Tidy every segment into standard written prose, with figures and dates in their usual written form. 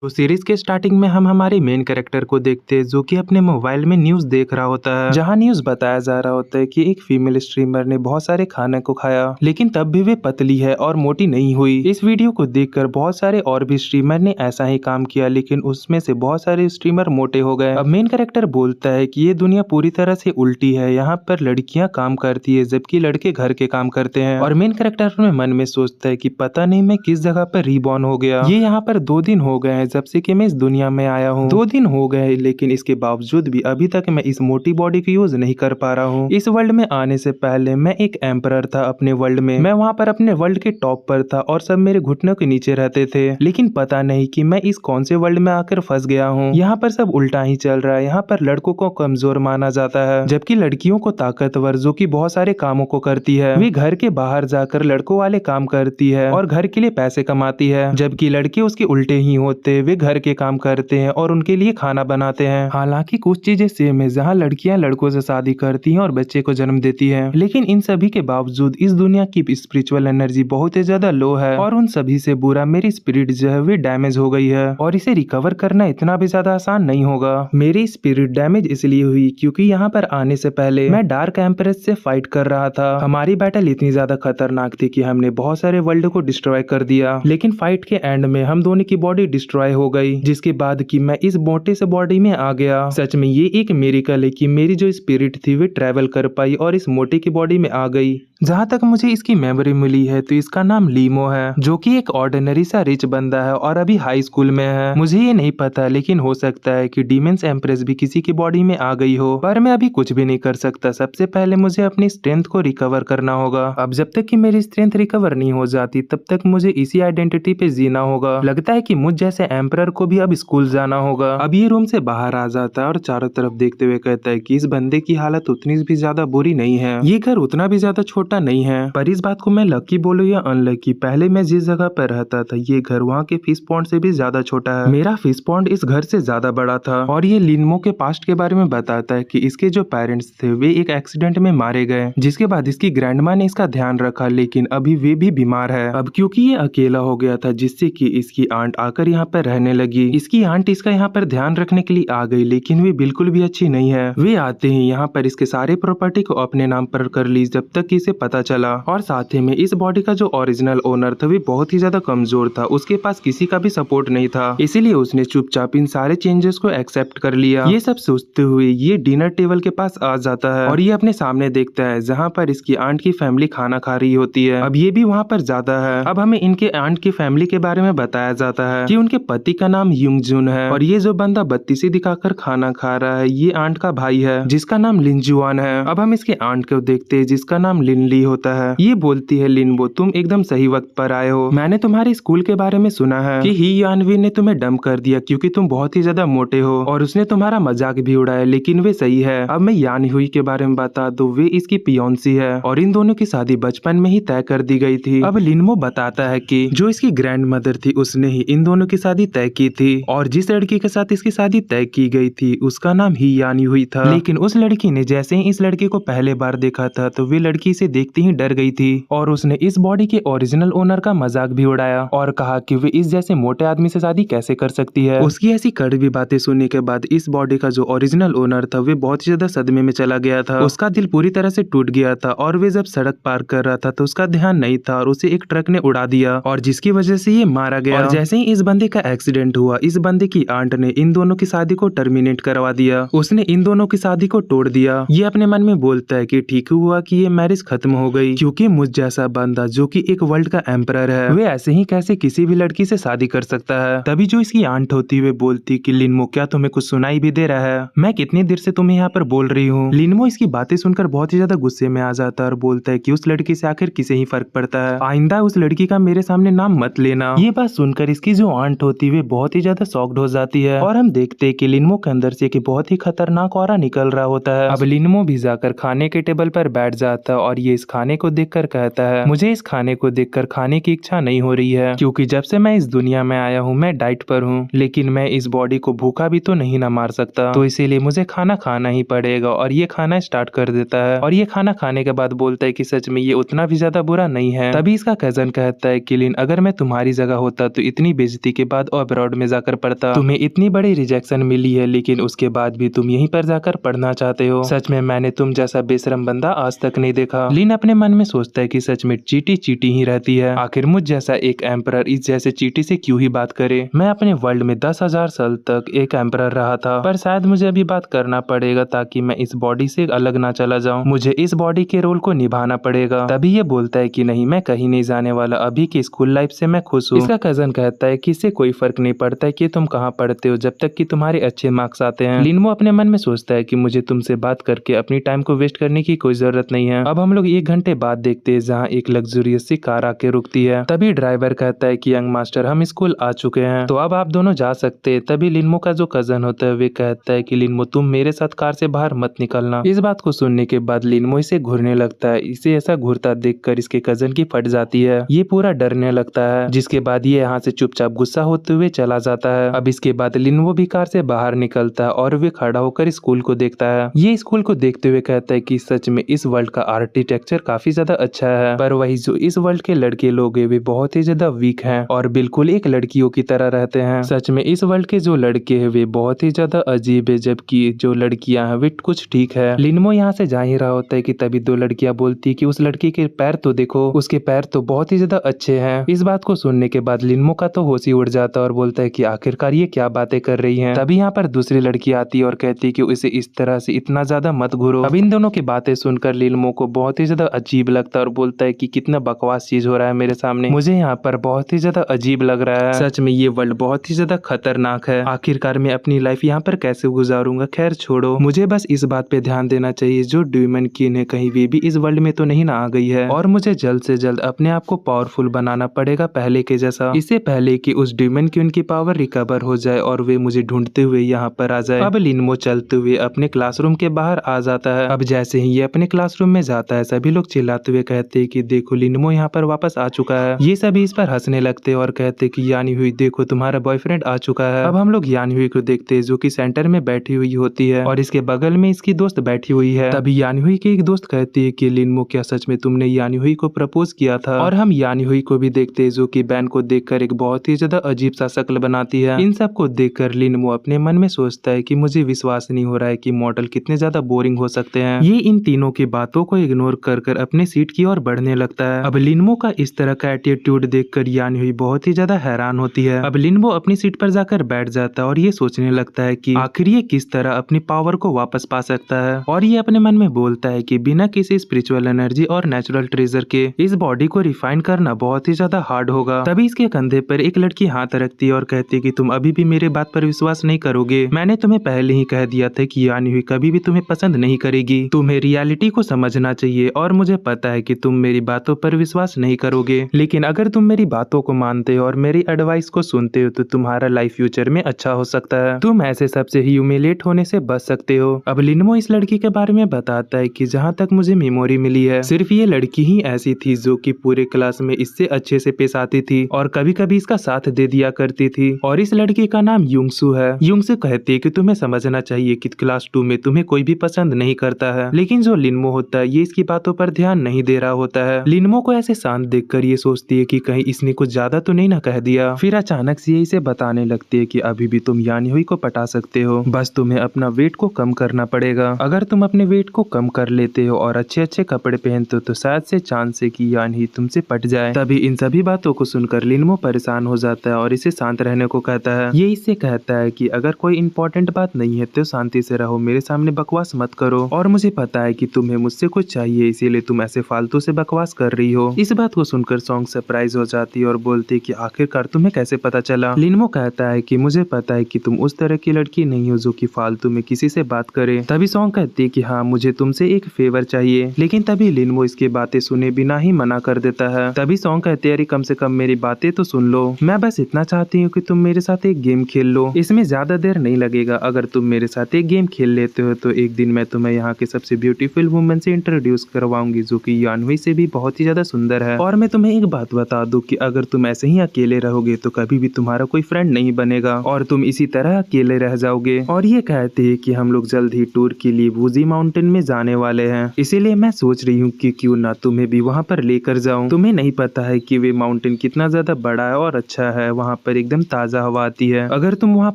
तो सीरीज के स्टार्टिंग में हम हमारे मेन कैरेक्टर को देखते हैं जो कि अपने मोबाइल में न्यूज देख रहा होता है, जहां न्यूज बताया जा रहा होता है कि एक फीमेल स्ट्रीमर ने बहुत सारे खाने को खाया लेकिन तब भी वे पतली है और मोटी नहीं हुई। इस वीडियो को देखकर बहुत सारे और भी स्ट्रीमर ने ऐसा ही काम किया लेकिन उसमें से बहुत सारे स्ट्रीमर मोटे हो गए। अब मेन कैरेक्टर बोलता है कि ये दुनिया पूरी तरह से उल्टी है, यहाँ पर लड़कियां काम करती है जबकि लड़के घर के काम करते हैं। और मेन कैरेक्टर अपने मन में सोचता है कि पता नहीं मैं किस जगह पर रीबॉर्न हो गया। ये यहाँ पर 2 दिन हो गए हैं जब से कि मैं इस दुनिया में आया हूँ। 2 दिन हो गए लेकिन इसके बावजूद भी अभी तक मैं इस मोटी बॉडी को यूज नहीं कर पा रहा हूँ। इस वर्ल्ड में आने से पहले मैं एक एम्परर था अपने वर्ल्ड में। मैं वहाँ पर अपने वर्ल्ड के टॉप पर था और सब मेरे घुटनों के नीचे रहते थे, लेकिन पता नहीं कि मैं इस कौन से वर्ल्ड में आकर फंस गया हूँ। यहाँ पर सब उल्टा ही चल रहा है। यहाँ पर लड़कों को कमजोर माना जाता है जबकि लड़कियों को ताकतवर, जो कि बहुत सारे कामों को करती है। वे घर के बाहर जाकर लड़कों वाले काम करती है और घर के लिए पैसे कमाती है, जबकि लड़के उसके उल्टे ही होते। वे घर के काम करते हैं और उनके लिए खाना बनाते हैं। हालांकि कुछ चीजें सेम है, जहाँ लड़कियां लड़कों से शादी करती हैं और बच्चे को जन्म देती हैं, लेकिन इन सभी के बावजूद इस दुनिया की स्पिरिचुअल एनर्जी बहुत ही ज्यादा लो है और उन सभी से बुरा मेरी स्पिरिट जो है वे डैमेज हो गई है और इसे रिकवर करना इतना भी ज्यादा आसान नहीं होगा। मेरी स्पिरिट डैमेज इसलिए हुई क्योंकि यहाँ पर आने से पहले मैं डार्क एम्प्रेस से फाइट कर रहा था। हमारी बैटल इतनी ज्यादा खतरनाक थी कि हमने बहुत सारे वर्ल्ड को डिस्ट्रॉय कर दिया, लेकिन फाइट के एंड में हम दोनों की बॉडी डिस्ट्रॉय हो गई, जिसके बाद कि मैं इस मोटे से बॉडी में आ गया। सच में ये एक मिरेकल है कि मेरी जो स्पिरिट थी वे ट्रेवल कर पाई और इस मोटे की बॉडी में आ गई। जहाँ तक मुझे इसकी मेमोरी मिली है तो इसका नाम लीमो है, जो कि एक ऑर्डिनरी सा रिच बंदा है और अभी हाई स्कूल में है। मुझे ये नहीं पता, लेकिन हो सकता है कि डीमंस एम्प्रेस भी किसी की बॉडी में आ गई हो, पर मैं अभी कुछ भी नहीं कर सकता। सबसे पहले मुझे अपनी स्ट्रेंथ को रिकवर करना होगा। अब जब तक कि मेरी स्ट्रेंथ रिकवर नहीं हो जाती तब तक मुझे इसी आइडेंटिटी पे जीना होगा। लगता है कि मुझ जैसे एम्परर को भी अब स्कूल जाना होगा। अब ये रूम से बाहर आ जाता है और चारों तरफ देखते हुए कहता है कि इस बंदे की हालत उतनी भी ज्यादा बुरी नहीं है, ये घर उतना भी ज्यादा छोटा नहीं है। पर इस बात को मैं लकी बोलूं या अनलकी, पहले मैं जिस जगह पर रहता था ये घर वहाँ के फिश पॉन्ड से भी ज्यादा छोटा है। मेरा फिश पॉन्ड इस घर से ज्यादा बड़ा था। और ये लिनमो के पास्ट के बारे में बताता है कि इसके जो पेरेंट्स थे वे एक एक्सीडेंट में मारे गए, जिसके बाद इसकी ग्रैंडमा ने इसका ध्यान रखा, लेकिन अभी वे भी बीमार है। अब क्योंकि ये अकेला हो गया था, जिससे कि इसकी आंट आकर यहाँ पर रहने लगी। इसकी आंट इसका यहाँ पर ध्यान रखने के लिए आ गई, लेकिन वे बिल्कुल भी अच्छी नहीं है। वे आते ही यहाँ पर इसके सारे प्रॉपर्टी को अपने नाम पर कर ली जब तक कि इसे पता चला। और साथ ही में इस बॉडी का जो ओरिजिनल ओनर था वे बहुत ही ज्यादा कमजोर था, उसके पास किसी का भी सपोर्ट नहीं था, इसीलिए उसने चुपचाप इन सारे चेंजेस को एक्सेप्ट कर लिया। ये सब सोचते हुए ये डिनर टेबल के पास आ जाता है और ये अपने सामने देखता है जहाँ पर इसकी आंट की फैमिली खाना खा रही होती है। अब ये भी वहाँ पर जाता है। अब हमें इनके आंट की फैमिली के बारे में बताया जाता है कि उनके पति का नाम युंगजुन है और ये जो बंदा बत्तीसी दिखाकर खाना खा रहा है ये आंट का भाई है जिसका नाम लिनजुआन है। अब हम इसके आंट को देखते हैं जिसका नाम लिनली होता है। ये बोलती है, लिनबो तुम एकदम सही वक्त पर आए हो। मैंने तुम्हारे स्कूल के बारे में सुना है कि ही यानवी ने तुम्हें डंप कर दिया क्योंकि तुम बहुत ही ज्यादा मोटे हो और उसने तुम्हारा मजाक भी उड़ाया, लेकिन वे सही है। अब मैं यान हुई के बारे में बता दूं, वे इसकी पियोन्सी है और इन दोनों की शादी बचपन में ही तय कर दी गई थी। अब लिनमो बताता है कि जो इसकी ग्रैंड मदर थी उसने ही इन दोनों की शादी तय की थी और जिस लड़की के साथ इसकी शादी तय की गई थी उसका नाम ही यानी हुई था। लेकिन उस लड़की ने जैसे ही इस लड़के को पहले बार देखा था तो वे लड़की इसे देखते ही डर गई थी और उसने इस बॉडी के ओरिजिनल ओनर का मजाक भी उड़ाया और कहा कि वे इस जैसे मोटे आदमी से शादी कैसे कर सकती है। उसकी ऐसी कड़वी बातें सुनने के बाद इस बॉडी का जो ओरिजिनल ओनर था वे बहुत ही ज्यादा सदमे में चला गया था। उसका दिल पूरी तरह से टूट गया था और वे जब सड़क पार कर रहा था तो उसका ध्यान नहीं था और उसे एक ट्रक ने उड़ा दिया और जिसकी वजह से ये मारा गया। और जैसे ही इस बंदे का एक्सीडेंट हुआ इस बंदे की आंट ने इन दोनों की शादी को टर्मिनेट करवा दिया। उसने इन दोनों की शादी को तोड़ दिया। ये अपने मन में बोलता है कि ठीक हुआ कि ये मैरिज खत्म हो गई, क्योंकि मुझ जैसा बंदा जो कि एक वर्ल्ड का एम्परर है वे ऐसे ही कैसे किसी भी लड़की से शादी कर सकता है। तभी जो इसकी आंट होती हुए बोलती कि लिनमो क्या तुम्हें कुछ सुनाई भी दे रहा है, मैं कितनी देर से तुम्हें यहाँ पर बोल रही हूँ। लिनमो इसकी बातें सुनकर बहुत ही ज्यादा गुस्से में आ जाता है और बोलता है कि उस लड़की से आखिर किसे ही फर्क पड़ता है, आइंदा उस लड़की का मेरे सामने नाम मत लेना। ये बात सुनकर इसकी जो आंट होती हुई बहुत ही ज्यादा शॉक्ड हो जाती है और हम देखते हैं कि लिनमो के अंदर से बहुत ही खतरनाक ऑरा निकल रहा होता है। अब लिनमो भी जाकर खाने के टेबल पर बैठ जाता है और ये ये इस खाने को देखकर कहता है, मुझे इस खाने को देखकर खाने की इच्छा नहीं हो रही है, क्योंकि जब से मैं इस दुनिया में आया हूँ मैं डाइट पर हूँ, लेकिन मैं इस बॉडी को भूखा भी तो नहीं ना मार सकता, तो इसीलिए मुझे खाना खाना ही पड़ेगा। और ये खाना स्टार्ट कर देता है और ये खाना खाने के बाद बोलता है कि सच में ये उतना भी ज्यादा बुरा नहीं है। तभी इसका कजन कहता है कि लिन, अगर मैं तुम्हारी जगह होता तो इतनी बेइज्जती के बाद अब्रॉड में जाकर पढ़ता। तुम्हें इतनी बड़ी रिजेक्शन मिली है लेकिन उसके बाद भी तुम यहीं पर जाकर पढ़ना चाहते हो। सच में मैंने तुम जैसा बेशरम बंदा आज तक नहीं देखा। लिन अपने मन में सोचता है कि सच में चीटी चीटी ही रहती है, आखिर मुझ जैसा एक एम्परर इस जैसे चीटी से क्यों ही बात करे। मैं अपने वर्ल्ड में 10,000 साल तक एक एम्परर रहा था, पर शायद मुझे अभी बात करना पड़ेगा ताकि मैं इस बॉडी से अलग ना चला जाऊं। मुझे इस बॉडी के रोल को निभाना पड़ेगा। तभी ये बोलता है कि नहीं, मैं कहीं नहीं जाने वाला, अभी की स्कूल लाइफ से मैं खुश हूँ। इसका कजन कहता है कि इससे कोई फर्क नहीं पड़ता है कि तुम कहाँ पढ़ते हो जब तक कि तुम्हारे अच्छे मार्क्स आते हैं। लिनमो अपने मन में सोचता है कि मुझे तुमसे बात करके अपनी टाइम को वेस्ट करने की कोई जरूरत नहीं है। अब हम लोग 1 घंटे बाद देखते हैं जहाँ एक लग्जरियस सी कार आके रुकती है। तभी ड्राइवर कहता है कि यंग मास्टर, हम स्कूल आ चुके हैं तो अब आप दोनों जा सकते हैं। तभी लिनमो का जो कजन होता है वे कहता है कि लिनमो, तुम मेरे साथ कार से बाहर मत निकलना। इस बात को सुनने के बाद लिनमो इसे घूरने लगता है। इसे ऐसा घूरता देखकर इसके कजन की फट जाती है। ये पूरा डरने लगता है, जिसके बाद ये यहाँ से चुपचाप गुस्सा होते हुए चला जाता है। अब इसके बाद लिनमो भी कार से बाहर निकलता है और वे खड़ा होकर स्कूल को देखता है। ये स्कूल को देखते हुए कहता है कि सच में इस वर्ल्ड का आर्किटेक्चर काफी ज्यादा अच्छा है, पर वही जो इस वर्ल्ड के लड़के लोग हैं वे बहुत ही ज्यादा वीक हैं और बिल्कुल एक लड़कियों की तरह रहते हैं। सच में इस वर्ल्ड के जो लड़के हैं वे बहुत ही ज्यादा अजीब है, जबकि जो लड़कियां हैं वे कुछ ठीक है। लिनमो यहाँ से जा ही रहा होता है कि तभी 2 लड़कियां बोलती है कि उस लड़की के पैर तो देखो, उसके पैर तो बहुत ही ज्यादा अच्छे हैं। इस बात को सुनने के बाद लिनमो का तो होश ही उड़ जाता है और बोलता है कि आखिरकार ये क्या बातें कर रही हैं। तभी यहाँ पर दूसरी लड़की आती है और कहती है कि इसे इस तरह से इतना ज्यादा मत घूरो। अब इन दोनों की बातें सुनकर लिनमो को बहुत ही ज्यादा अजीब लगता है और बोलता है कि कितना बकवास चीज हो रहा है मेरे सामने, मुझे यहाँ पर बहुत ही ज्यादा अजीब लग रहा है। सच में ये वर्ल्ड बहुत ही ज्यादा खतरनाक है, आखिरकार मैं अपनी लाइफ यहाँ पर कैसे गुजारूंगा। खैर छोड़ो, मुझे बस इस बात पे ध्यान देना चाहिए जो ड्यूमन किन है कहीं वे भी इस वर्ल्ड में तो नहीं ना आ गई है, और मुझे जल्द से जल्द अपने आप को पावरफुल बनाना पड़ेगा पहले के जैसा, इससे पहले कि उस ड्यूमन की उनकी पावर रिकवर हो जाए और वे मुझे ढूंढते हुए यहाँ पर आ जाए। अब लिनमो चलते हुए अपने क्लासरूम के बाहर आ जाता है। अब जैसे ही ये अपने क्लासरूम में जाता है सभी लोग चिल्लाते हुए कहते हैं कि देखो लिनमो यहाँ पर वापस आ चुका है। ये सभी इस पर हंसने लगते हैं और कहते हैं कि यानी हुई, देखो तुम्हारा बॉयफ्रेंड आ चुका है। अब हम लोग यानी हुई को देखते हैं जो कि सेंटर में बैठी हुई होती है और इसके बगल में इसकी दोस्त बैठी हुई है। तभी यानी हुई की एक दोस्त कहती है कि लिनमो, क्या सच में तुमने यानी हुई को प्रपोज किया था? और हम यानी हुई को भी देखते हैं जो कि बैन को देखकर एक बहुत ही ज्यादा अजीब सा शक्ल बनाती है। इन सब को देखकर लिनमो अपने मन में सोचता है कि मुझे विश्वास नहीं हो रहा है कि मॉडल कितने ज्यादा बोरिंग हो सकते हैं। ये इन तीनों की बातों को इग्नोर कर अपने सीट की ओर बढ़ने लगता है। अब लिनमो का इस तरह का एटीट्यूड देखकर यानी हुई बहुत ही ज्यादा हैरान होती है। अब लिनमो अपनी सीट पर जाकर बैठ जाता है और ये सोचने लगता है कि आखिर ये किस तरह अपनी पावर को वापस पा सकता है। और ये अपने मन में बोलता है कि बिना किसी स्पिरिचुअल एनर्जी और नेचुरल ट्रेजर के इस बॉडी को रिफाइन करना बहुत ही ज्यादा हार्ड होगा। तभी इसके कंधे पर एक लड़की हाथ रखती है और कहती है कि तुम अभी भी मेरे बात पर विश्वास नहीं करोगे। मैंने तुम्हें पहले ही कह दिया था कि यानी हुई कभी भी तुम्हें पसंद नहीं करेगी। तुम्हें रियलिटी को समझना चाहिए और मुझे पता है कि तुम मेरी बातों पर विश्वास नहीं करोगे, लेकिन अगर तुम मेरी बातों को मानते हो और मेरी एडवाइस को सुनते हो तो तुम्हारा लाइफ फ्यूचर में अच्छा हो सकता है। तुम ऐसे सबसे ह्यूमिलेट होने से बच सकते हो। अब लिनमो इस लड़की के बारे में बताता है कि जहाँ तक मुझे मेमोरी मिली है सिर्फ ये लड़की ही ऐसी थी जो कि पूरे क्लास में इससे अच्छे से पेश आती थी और कभी कभी इसका साथ दे दिया करती थी, और इस लड़की का नाम युंगसू है। युंगसू कहती है कि तुम्हें समझना चाहिए कि क्लास 2 में तुम्हें कोई भी पसंद नहीं करता है, लेकिन जो लिनमो होता है ये इसकी बातों पर ध्यान नहीं दे रहा होता है। लिनमो को ऐसे शांत देखकर ये सोचती है कि कहीं इसने कुछ ज्यादा तो नहीं ना कह दिया। फिर अचानक से इसे बताने लगती है कि अभी भी तुम यानी हुई को पटा सकते हो, बस तुम्हें अपना वेट को कम करना पड़ेगा। अगर तुम अपने वेट को कम कर लेते हो और अच्छे अच्छे कपड़े पहनते हो तो शायद से चांस है कि यानी ही तुमसे पट जाए। तभी इन सभी बातों को सुनकर लिनमो परेशान हो जाता है और इसे शांत रहने को कहता है। ये इससे कहता है कि अगर कोई इंपॉर्टेंट बात नहीं है तो शांति से रहो, मेरे सामने बकवास मत करो, और मुझे पता है कि तुम्हें मुझसे कुछ चाहिए इसीलिए तुम ऐसे फालतू से बकवास कर रही हो। इस बात को सुनकर सॉन्ग सरप्राइज हो जाती है और बोलती है कि आखिरकार तुम्हें कैसे पता चला? लिनमो कहता है कि मुझे पता है कि तुम उस तरह की लड़की नहीं हो जो कि फालतू में किसी से बात करे। तभी सॉन्ग कहती है कि हाँ मुझे तुमसे एक फेवर चाहिए, लेकिन तभी लिनमो इसकी बातें सुने बिना ही मना कर देता है। तभी सॉन्ग कहते हैं कम से कम मेरी बातें तो सुन लो, मैं बस इतना चाहती हूँ कि तुम मेरे साथ एक गेम खेल लो, इसमें ज्यादा देर नहीं लगेगा। अगर तुम मेरे साथ एक गेम खेल लेते हो तो एक दिन मैं तुम्हें यहाँ के सबसे ब्यूटीफुल वुमेन से इंट्रोड्यूस करवाऊंगी जो कि यान्वी से भी बहुत ही ज्यादा सुंदर है। और मैं तुम्हें एक बात बता दूं कि अगर तुम ऐसे ही अकेले रहोगे तो कभी भी तुम्हारा कोई फ्रेंड नहीं बनेगा और तुम इसी तरह अकेले रह जाओगे। और ये कहते हैं कि हम लोग जल्द ही टूर के लिए वूजी माउंटेन में जाने वाले हैं, इसीलिए मैं सोच रही हूँ कि क्यों ना तुम्हें भी वहाँ पर लेकर जाऊँ। तुम्हें नहीं पता है कि वे माउंटेन कितना ज्यादा बड़ा है और अच्छा है, वहाँ पर एकदम ताजा हवा आती है। अगर तुम वहाँ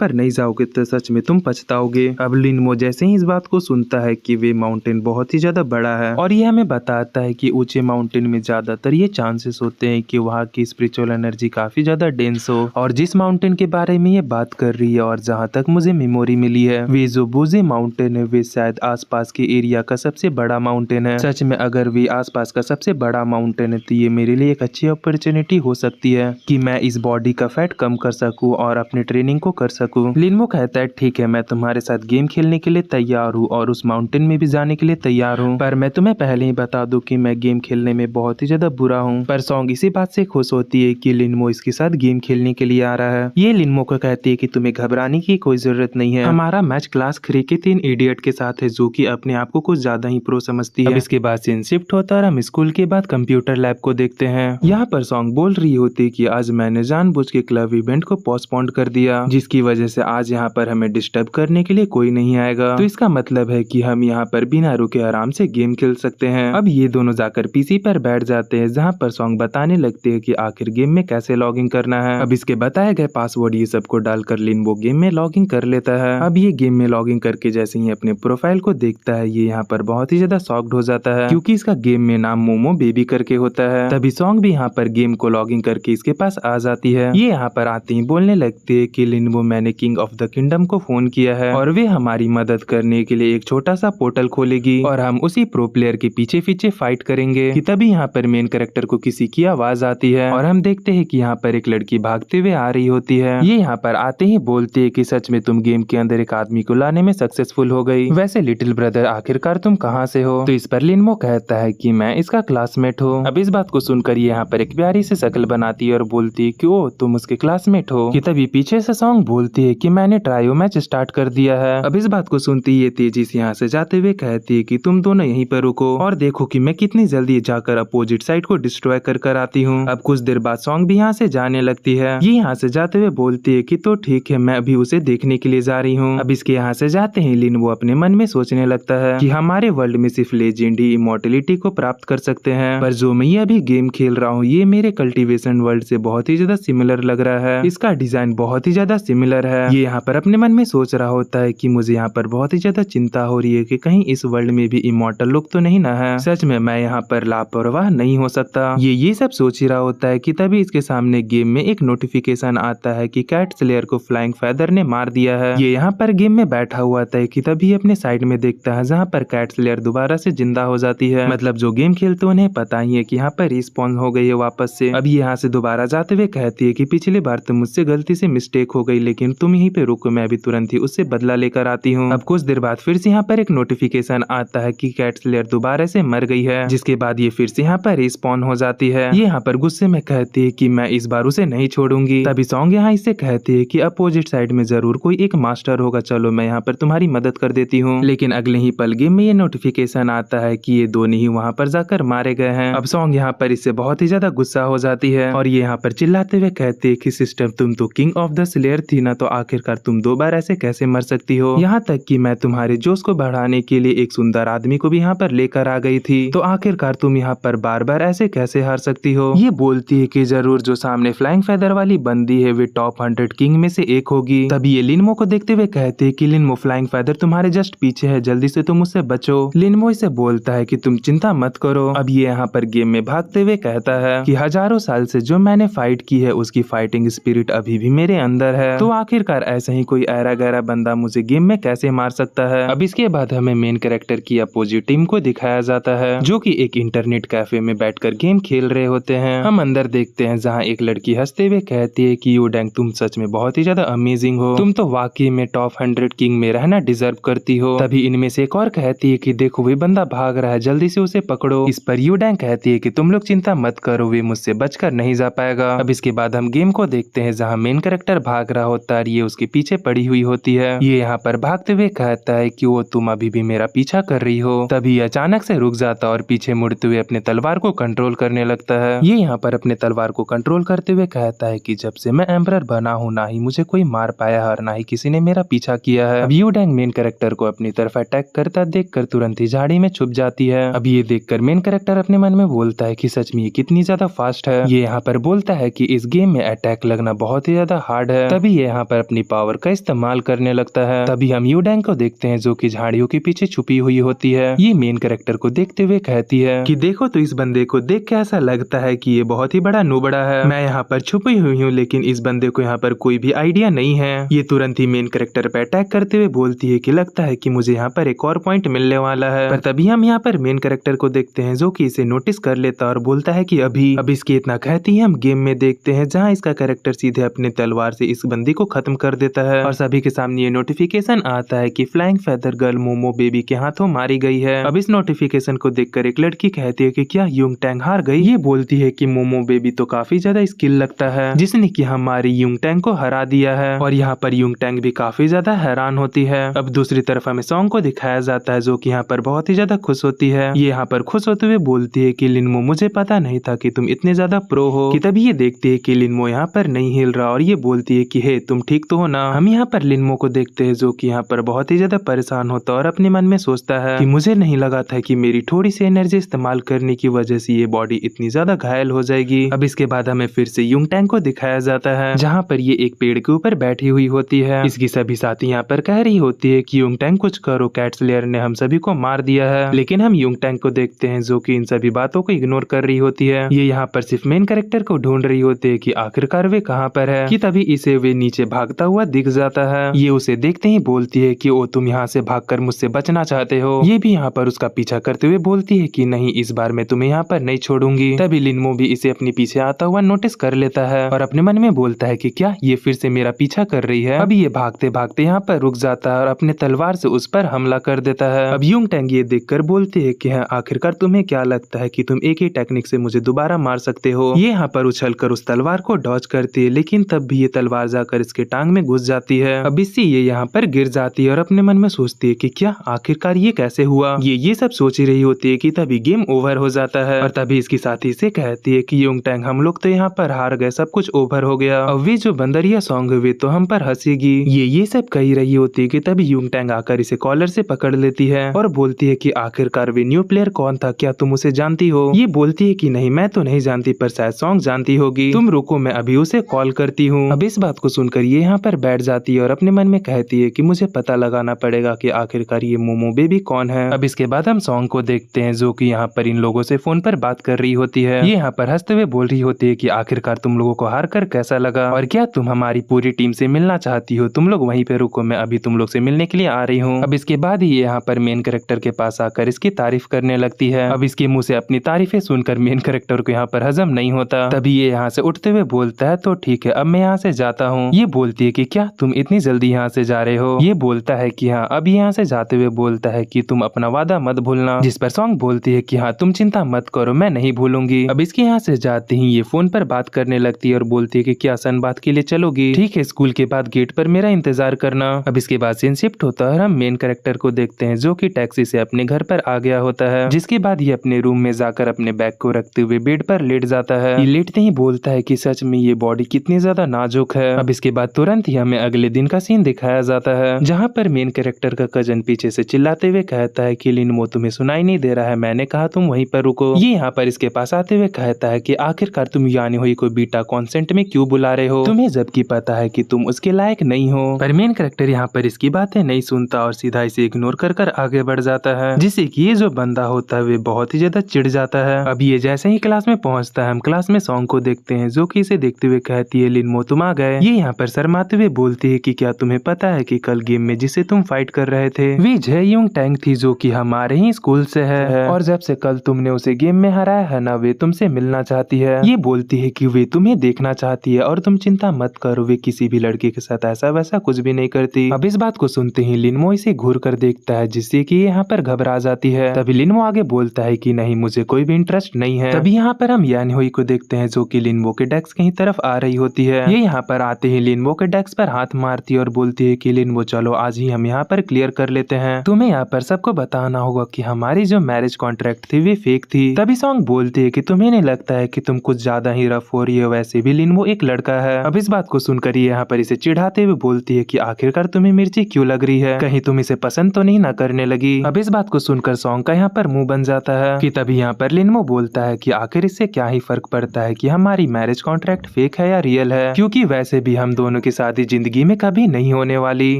पर नहीं जाओगे तो सच में तुम पछताओगे। अब लिनमो जैसे ही इस बात को सुनता है कि वे माउंटेन बहुत ही ज्यादा बड़ा है और ये हमें बताता है कि ऊंचे माउंटेन में ज्यादातर ये चांसेस होते हैं कि वहाँ की स्पिरिचुअल एनर्जी काफी ज्यादा डेंस हो। और जिस माउंटेन के बारे में ये बात कर रही है और जहाँ तक मुझे मेमोरी मिली है, वे जो वूजी माउंटेन है वे शायद आसपास के एरिया का सबसे बड़ा माउंटेन है। सच में अगर वे आसपास का सबसे बड़ा माउंटेन है तो ये मेरे लिए एक अच्छी अपॉर्चुनिटी हो सकती है कि मैं इस बॉडी का फैट कम कर सकूं और अपने ट्रेनिंग को कर सकूं। लिनमो कहता है ठीक है, मैं तुम्हारे साथ गेम खेलने के लिए तैयार हूँ और उस माउंटेन में भी जाने के लिए तैयार हूँ, पर मैं तुम्हें पहले ही बता दूं कि मैं गेम खेलने में बहुत ही ज्यादा बुरा हूँ। पर सॉन्ग इसी बात से खुश होती है कि लिनमो इसके साथ गेम खेलने के लिए आ रहा है। ये लिनमो को कहती है कि तुम्हें घबराने की कोई जरूरत नहीं है, हमारा मैच क्लास 3 के 3 इडियट के साथ है जो कि अपने आप को कुछ ज्यादा ही प्रो समझती है। अब इसके बाद सीन शिफ्ट होता है और हम स्कूल के बाद कंप्यूटर लैब को देखते हैं। यहाँ पर सॉन्ग बोल रही होती कि आज मैंने जानबूझ के क्लब इवेंट को पोस्टपोन कर दिया, जिसकी वजह से आज यहाँ पर हमें डिस्टर्ब करने के लिए कोई नहीं आएगा। तो इसका मतलब है कि हम यहाँ पर बिना रुके आराम से गेम खेल सकते हैं। अब ये दोनों जाकर पीसी पर बैठ जाते हैं, जहाँ पर सॉन्ग बताने लगते हैं कि आखिर गेम में कैसे लॉगिन करना है। अब इसके बताए गए पासवर्ड ये सबको डालकर लिनमो गेम में लॉगिन कर लेता है। अब ये गेम में लॉगिन करके जैसे ही अपने प्रोफाइल को देखता है, ये यहाँ पर बहुत ही ज्यादा शॉक्ड हो जाता है क्योंकि इसका गेम में नाम मोमो बेबी करके होता है। तभी सॉन्ग भी यहाँ पर गेम को लॉगिन करके इसके पास आ जाती है। ये यहाँ पर आते ही बोलने लगती है कि लिनमो, मैंने किंग ऑफ द किंगडम को फोन किया है और वे हमारी मदद करने के लिए एक छोटा सा पोर्टल खोलेगी और हम उसी प्रो प्लेयर के पीछे पीछे फाइट करेंगे। कि तभी यहाँ पर मेन कैरेक्टर को किसी की आवाज आती है और हम देखते हैं कि यहाँ पर एक लड़की भागते हुए आ रही होती है। ये यहाँ पर आते ही बोलती है कि सच में तुम गेम के अंदर एक आदमी को लाने में सक्सेसफुल हो गई। वैसे लिटिल ब्रदर आखिरकार तुम कहाँ से हो? तो इस पर लिनमो कहता है कि मैं इसका क्लासमेट हूँ। अब इस बात को सुनकर ये यहाँ पर एक प्यारी से शक्ल बनाती है और बोलती है कि ओ तुम उसके क्लासमेट हो। कि तभी पीछे से सॉन्ग बोलती है कि मैंने ट्रायो मैच स्टार्ट कर दिया है। अब इस बात को सुनती ये तेजी से यहाँ से जाते हुए कहती है कि तुम दोनों यहीं पर रुको और देखो कि मैं कितनी जल्दी जाकर अपोजिट साइड को डिस्ट्रॉय कर आती हूँ। अब कुछ देर बाद सॉन्ग भी यहाँ से जाने लगती है। ये यहाँ से जाते हुए बोलती है कि तो ठीक है, मैं अभी उसे देखने के लिए जा रही हूँ। अब इसके यहाँ से जाते ही लिनमो अपने मन में सोचने लगता है कि हमारे वर्ल्ड में सिर्फ लेजेंड ही इमॉर्टलिटी को प्राप्त कर सकते हैं, पर जो मैं ये अभी गेम खेल रहा हूँ ये मेरे कल्टीवेशन वर्ल्ड से बहुत ही ज्यादा सिमिलर लग रहा है। इसका डिजाइन बहुत ही ज्यादा सिमिलर है। ये यहाँ पर अपने मन में सोच रहा होता है कि मुझे यहाँ पर बहुत ही ज्यादा चिंता हो रही है कि कहीं इस वर्ल्ड में भी इमॉर्टल लोग तो नहीं ना है। सच में मैं यहाँ पर लापरवाह नहीं हो सकता। ये सब सोच ही रहा होता है कि तभी इसके सामने गेम में एक नोटिफिकेशन आता है कि कैट स्लेयर को फ्लाइंग फेदर ने मार दिया है। ये यहाँ पर गेम में बैठा हुआ था कि तभी अपने साइड में देखता है जहाँ पर कैट स्लेयर दोबारा से जिंदा हो जाती है। मतलब जो गेम खेलते उन्हें पता ही है कि यहाँ पर रिस्पॉन्स हो गई है वापस से। अब यहाँ से दोबारा जाते हुए कहती है कि पिछली बार तो मुझसे गलती से मिस्टेक हो गई, लेकिन तुम यहीं पे रुको, मैं अभी तुरंत ही उससे बदला लेकर आती हूँ। अब कुछ देर बाद फिर से यहाँ पर एक नोटिफिकेशन आता है कि कैट स्लेयर दोबारा से मर गई है, जिसके बाद ये फिर से यहाँ पर रिस्पॉन हो जाती है। ये यहाँ पर गुस्से में कहती है कि मैं इस बार उसे नहीं छोड़ूंगी। तभी सॉन्ग यहाँ इससे कहती है कि अपोजिट साइड में जरूर कोई एक मास्टर होगा, चलो मैं यहाँ पर तुम्हारी मदद कर देती हूँ। लेकिन अगले ही पल गेम में ये नोटिफिकेशन आता है कि ये दोनों ही वहाँ पर जाकर मारे गए हैं। अब सॉन्ग यहाँ पर इससे बहुत ही ज्यादा गुस्सा हो जाती है और ये यहाँ पर चिल्लाते हुए कहती है कि सिस्टर, तुम तो किंग ऑफ द स्लेयर थी ना, तो आखिरकार तुम 2 बार ऐसे कैसे मर सकती हो? यहाँ तक कि मैं तुम्हारे जोश को बढ़ाने के लिए एक सुंदर आदमी को भी यहाँ पर लेकर आ गई थी, तो आखिरकार तुम यहाँ पर बार बार ऐसे कैसे हार सकती हो? ये बोलती है कि जरूर जो सामने फ्लाइंग फेदर वाली बंदी है वे टॉप 100 किंग में से एक होगी। तभी ये लिनमो को देखते हुए कहते हैं कि लिनमो, फ्लाइंग फेदर तुम्हारे जस्ट पीछे है, जल्दी से तुम उससे बचो। लिनमो इसे बोलता है कि तुम चिंता मत करो। अब ये यहाँ पर गेम में भागते हुए कहता है कि हजारों साल से जो मैंने फाइट की है उसकी फाइटिंग स्पिरिट अभी भी मेरे अंदर है, तो आखिरकार ऐसा ही कोई ऐरा गहरा बंदा मुझे गेम में कैसे मार सकता है? अब इसके बाद हमें मेन कैरेक्टर की अपोजिट टीम को दिखाया जाता है जो कि एक इंटरनेट कैफे में बैठकर गेम खेल रहे होते हैं। हम अंदर देखते हैं जहाँ एक लड़की हंसते हुए कहती है कि यूडेंग, तुम सच में बहुत ही ज्यादा अमेजिंग हो, तुम तो वाकई में टॉप 100 किंग में रहना डिजर्व करती हो। तभी इनमें से एक और कहती है कि देखो वे बंदा भाग रहा है, जल्दी से उसे पकड़ो। इस पर यूडेंग कहती है कि तुम लोग चिंता मत करो, वे मुझसे बचकर नहीं जा पाएगा। अब इसके बाद हम गेम को देखते हैं जहाँ मेन कैरेक्टर भाग रहा होता है, ये उसके पीछे पड़ी हुई होती है। ये यहाँ पर भागते हुए कहता है कि वो तुम अभी भी मेरा पीछा कर रही हो। तभी अचानक से से रुक जाता और पीछे मुड़ते हुए अपने तलवार को कंट्रोल करने लगता है। ये यहाँ पर अपने तलवार को कंट्रोल करते हुए कहता है कि जब से मैं एम्परर बना हूँ ना ही मुझे कोई मार पाया और ना ही किसी ने मेरा पीछा किया है। अब यू डैंग मेन कैरेक्टर को अपनी तरफ अटैक करता देखकर तुरंत ही झाड़ी में छुप जाती है। अब ये देखकर मेन कैरेक्टर अपने मन में बोलता है कि सच में ये कितनी ज्यादा फास्ट है। ये यहाँ पर बोलता है कि इस गेम में अटैक लगना बहुत ही ज्यादा हार्ड है। तभी ये यहाँ पर अपनी पावर का इस्तेमाल करने लगता है। तभी हम यू डैंग को देखते हैं जो कि झाड़ियों के पीछे छुपी हुई होती है। ये मेन कैरेक्टर को देखते हुए कहती है कि देखो तो इस बंदे को देख के ऐसा लगता है कि ये बहुत ही बड़ा नुबड़ा है। मैं यहाँ पर छुपी हुई हूँ लेकिन इस बंदे को यहाँ पर कोई भी आइडिया नहीं है। ये तुरंत ही मेन कैरेक्टर पे अटैक करते हुए बोलती है कि लगता है कि मुझे यहाँ पर एक और पॉइंट मिलने वाला है। पर तभी हम यहाँ पर मेन कैरेक्टर को देखते हैं जो कि इसे नोटिस कर लेता और बोलता है कि अब इसकी इतना कहती है हम गेम में देखते हैं जहाँ इसका कैरेक्टर सीधे अपने तलवार से इस बंदी को खत्म कर देता है और सभी के सामने ये नोटिफिकेशन आता है कि flying feather girl momo baby के हाथों मारी गई है। अब इस नोटिफिकेशन को देखकर एक लड़की कहती है कि क्या युंग टैंग हार गई। ये बोलती है कि मोमो बेबी तो काफी ज्यादा स्किल लगता है जिसने कि हमारी युंग टैंग को हरा दिया है। और यहाँ पर युंग टैंग भी काफी ज्यादा हैरान होती है। अब दूसरी तरफ हमें सॉन्ग को दिखाया जाता है जो कि यहाँ पर बहुत ही ज्यादा खुश होती है। ये यहाँ पर खुश होते हुए बोलती है कि लिनमो मुझे पता नहीं था कि तुम इतने ज्यादा प्रो हो। कि तभी ये देखती है कि लिनमो यहाँ पर नहीं हिल रहा और ये बोलती है कि हे तुम ठीक तो हो ना। हम यहाँ पर लिनमो को देखते हैं जो कि यहाँ पर बहुत ही ज्यादा परेशान होता है और अपने मन में सोचता है कि मुझे नहीं लगा था कि मेरी थोड़ी सी एनर्जी इस्तेमाल करने की वजह से ये बॉडी इतनी ज्यादा घायल हो जाएगी। अब इसके बाद हमें फिर से युंग टैंग को दिखाया जाता है जहाँ पर ये एक पेड़ के ऊपर बैठी हुई होती है। इसकी सभी साथी यहाँ पर कह रही होती है कि युंग टैंग कुछ करो, कैट स्लेयर ने हम सभी को मार दिया है। लेकिन हम युंग टैंग को देखते हैं जो कि इन सभी बातों को इग्नोर कर रही होती है। ये यहाँ पर सिर्फ मेन कैरेक्टर को ढूंढ रही होती है कि आखिरकार वे कहाँ पर है। कि तभी इसे वे नीचे भागता हुआ दिख जाता है। ये उसे देखते ही बोलती है कि ओ तुम यहाँ से भागकर मुझसे बचना चाहते हो। ये भी यहाँ पर उसका पीछा करते हुए बोलती है कि नहीं इस बार मैं तुम्हें यहाँ पर नहीं छोड़ूंगी। तभी लिनमो भी इसे अपने पीछे आता हुआ नोटिस कर लेता है और अपने मन में बोलता है कि क्या ये फिर से मेरा पीछा कर रही है। अभी ये भागते भागते यहाँ पर रुक जाता है और अपने तलवार से उस पर हमला कर देता है। अब युंग टैंग ये देखकर बोलती है कि हाँ आखिरकार तुम्हें क्या लगता है कि तुम एक ही टेक्निक से मुझे दोबारा मार सकते हो। ये यहाँ पर उछलकर उस तलवार को डॉज करती है लेकिन तब भी ये तलवार जाकर इसके टांग में घुस जाती है। अब इससे ये यहाँ पर गिर जाती है और अपने मन में सोचती है कि क्या आखिरकार ये कैसे हुआ। ये सब सोच ही रही होती है कि तभी गेम ओवर हो जाता है और तभी इसकी साथी से कहती है कि युंग टैंग हम लोग तो यहाँ पर हार गए, सब कुछ ओवर हो गया। अब वे जो बंदरिया सॉन्ग वे तो हम पर हंसेगी। ये सब कही रही होती है कि तभी युंग टैंग आकर इसे कॉलर से पकड़ लेती है और बोलती है कि आखिरकार वे न्यू प्लेयर कौन था, क्या तुम उसे जानती हो। ये बोलती है कि नहीं मैं तो नहीं जानती पर शायद सॉन्ग जानती होगी, तुम रुको मैं अभी उसे कॉल करती हूँ। अब इस बात को सुनकर ये यहाँ पर बैठ जाती है और अपने मन में कहती है कि मुझे पता लगाना पड़ेगा कि आखिरकार ये मोमो बेबी कौन है। अब इसके बाद हम सॉन्ग को देखते हैं जो कि यहाँ पर इन लोगों से फोन पर बात कर रही होती है। ये यहाँ पर हंसते हुए बोल रही होती है कि आखिरकार तुम लोगों को हार कर कैसा लगा और क्या तुम हमारी पूरी टीम से मिलना चाहती हो। तुम लोग वहीं पे रुको, मैं अभी तुम लोग से मिलने के लिए आ रही हूँ। अब इसके बाद ही यहाँ पर मेन कैरेक्टर के पास आकर इसकी तारीफ करने लगती है। अब इसके मुंह से अपनी तारीफें सुनकर मेन कैरेक्टर को यहाँ पर हजम नहीं होता। तभी ये यहाँ से उठते हुए बोलता है तो ठीक है अब मैं यहाँ से जाता हूँ। ये बोलती है कि क्या तुम इतनी जल्दी यहाँ से जा रहे हो। ये बोलता है कि हाँ। अब यहाँ से जाते हुए बोलता है कि तुम अपना वादा मत भूलना। जिस पर सॉन्ग बोलती है कि हाँ तुम चिंता मत करो मैं नहीं भूलूंगी। अब इसके यहाँ से जाते ही ये फोन पर बात करने लगती है और बोलती है कि क्या सन बात के लिए चलोगी। ठीक है स्कूल के बाद गेट पर मेरा इंतजार करना। अब इसके बाद सीन शिफ्ट होता है और हम मेन कैरेक्टर को देखते हैं जो कि टैक्सी से अपने घर पर आ गया होता है। जिसके बाद ये अपने रूम में जाकर अपने बैग को रखते हुए बेड पर लेट जाता है। ये लेटते ही बोलता है कि सच में ये बॉडी कितनी ज्यादा नाजुक है। अब इसके बाद तुरंत ही हमें अगले दिन का सीन दिखाया जाता है जहाँ पर मेन कैरेक्टर का कजन पीछे से चिल्लाते हुए कहता है कि लिनमो तुम्हें सुनाई नहीं दे रहा है, मैंने कहा तुम वहीं पर रुको। ये यहाँ पर इसके पास आते हुए कहता है कि आखिरकार तुम यानी हुई को बीटा कॉन्सेंट में क्यों बुला रहे हो, तुम्हें जबकि पता है कि तुम उसके लायक नहीं हो। पर मेन कैरेक्टर यहाँ पर इसकी बातें नहीं सुनता और सीधा इसे इग्नोर कर आगे बढ़ जाता है जिससे कि ये जो बंदा होता है वे बहुत ही ज्यादा चिढ़ जाता है। अब ये जैसे ही क्लास में पहुंचता है हम क्लास में सॉन्ग को देखते हैं जो कि इसे देखते हुए कहती है लिनमो तुम आ गए। ये यहाँ पर शर्माते हुए बोलती है कि क्या तुम्हें पता है कि कल गेम में जिसे तुम फाइट कर रहे थे वे जययुंग टैंग थी जो कि हमारे ही स्कूल से है और जब से कल तुमने उसे गेम में हराया है ना वे तुमसे मिलना चाहती है। ये बोलती है कि वे तुम्हें देखना चाहती है और तुम चिंता मत करो वे किसी भी लड़के के साथ ऐसा वैसा कुछ भी नहीं करती। अब इस बात को सुनते ही लिनमो इसे घूर कर देखता है जिससे कि ये यहाँ पर घबरा जाती है। तभी लिनमो आगे बोलता है कि नहीं मुझे कोई भी इंटरेस्ट नहीं है। तभी यहाँ पर हम यानी हुई को देखते हैं जो कि लिनमो के डेस्क की तरफ आ रही होती है। ये यहाँ पर आते ही लिनमो के डेस्क पर हाथ मारती है और बोलती है कि लिनमो चलो आज ही हम यहाँ पर क्लियर कर लेते हैं, तुम्हें यहाँ पर सबको बताना होगा कि हमारी जो मैरिज कॉन्ट्रैक्ट थी वे फेक थी। तभी सॉन्ग बोलती है कि तुम्हें नहीं लगता है कि तुम कुछ ज्यादा ही रफ हो रही हो, वैसे भी लिनमो एक लड़का है। अब इस बात को सुनकर ये यहाँ पर इसे चिढ़ाते हुए बोलती है कि आखिरकार तुम्हें मिर्ची क्यों लग रही है, कहीं तुम इसे पसंद तो नहीं ना करने लगी। अब इस बात को सुनकर सॉन्ग का यहाँ पर मुंह बन जाता है कि तभी यहाँ पर लिनमो बोलता है कि आखिर इससे क्या ही फर्क पड़ता है कि हमारी मैरिज कॉन्ट्रैक्ट फेक है या रियल है, क्योंकि वैसे भी हम दोनों की शादी जिंदगी में कभी नहीं होने वाली।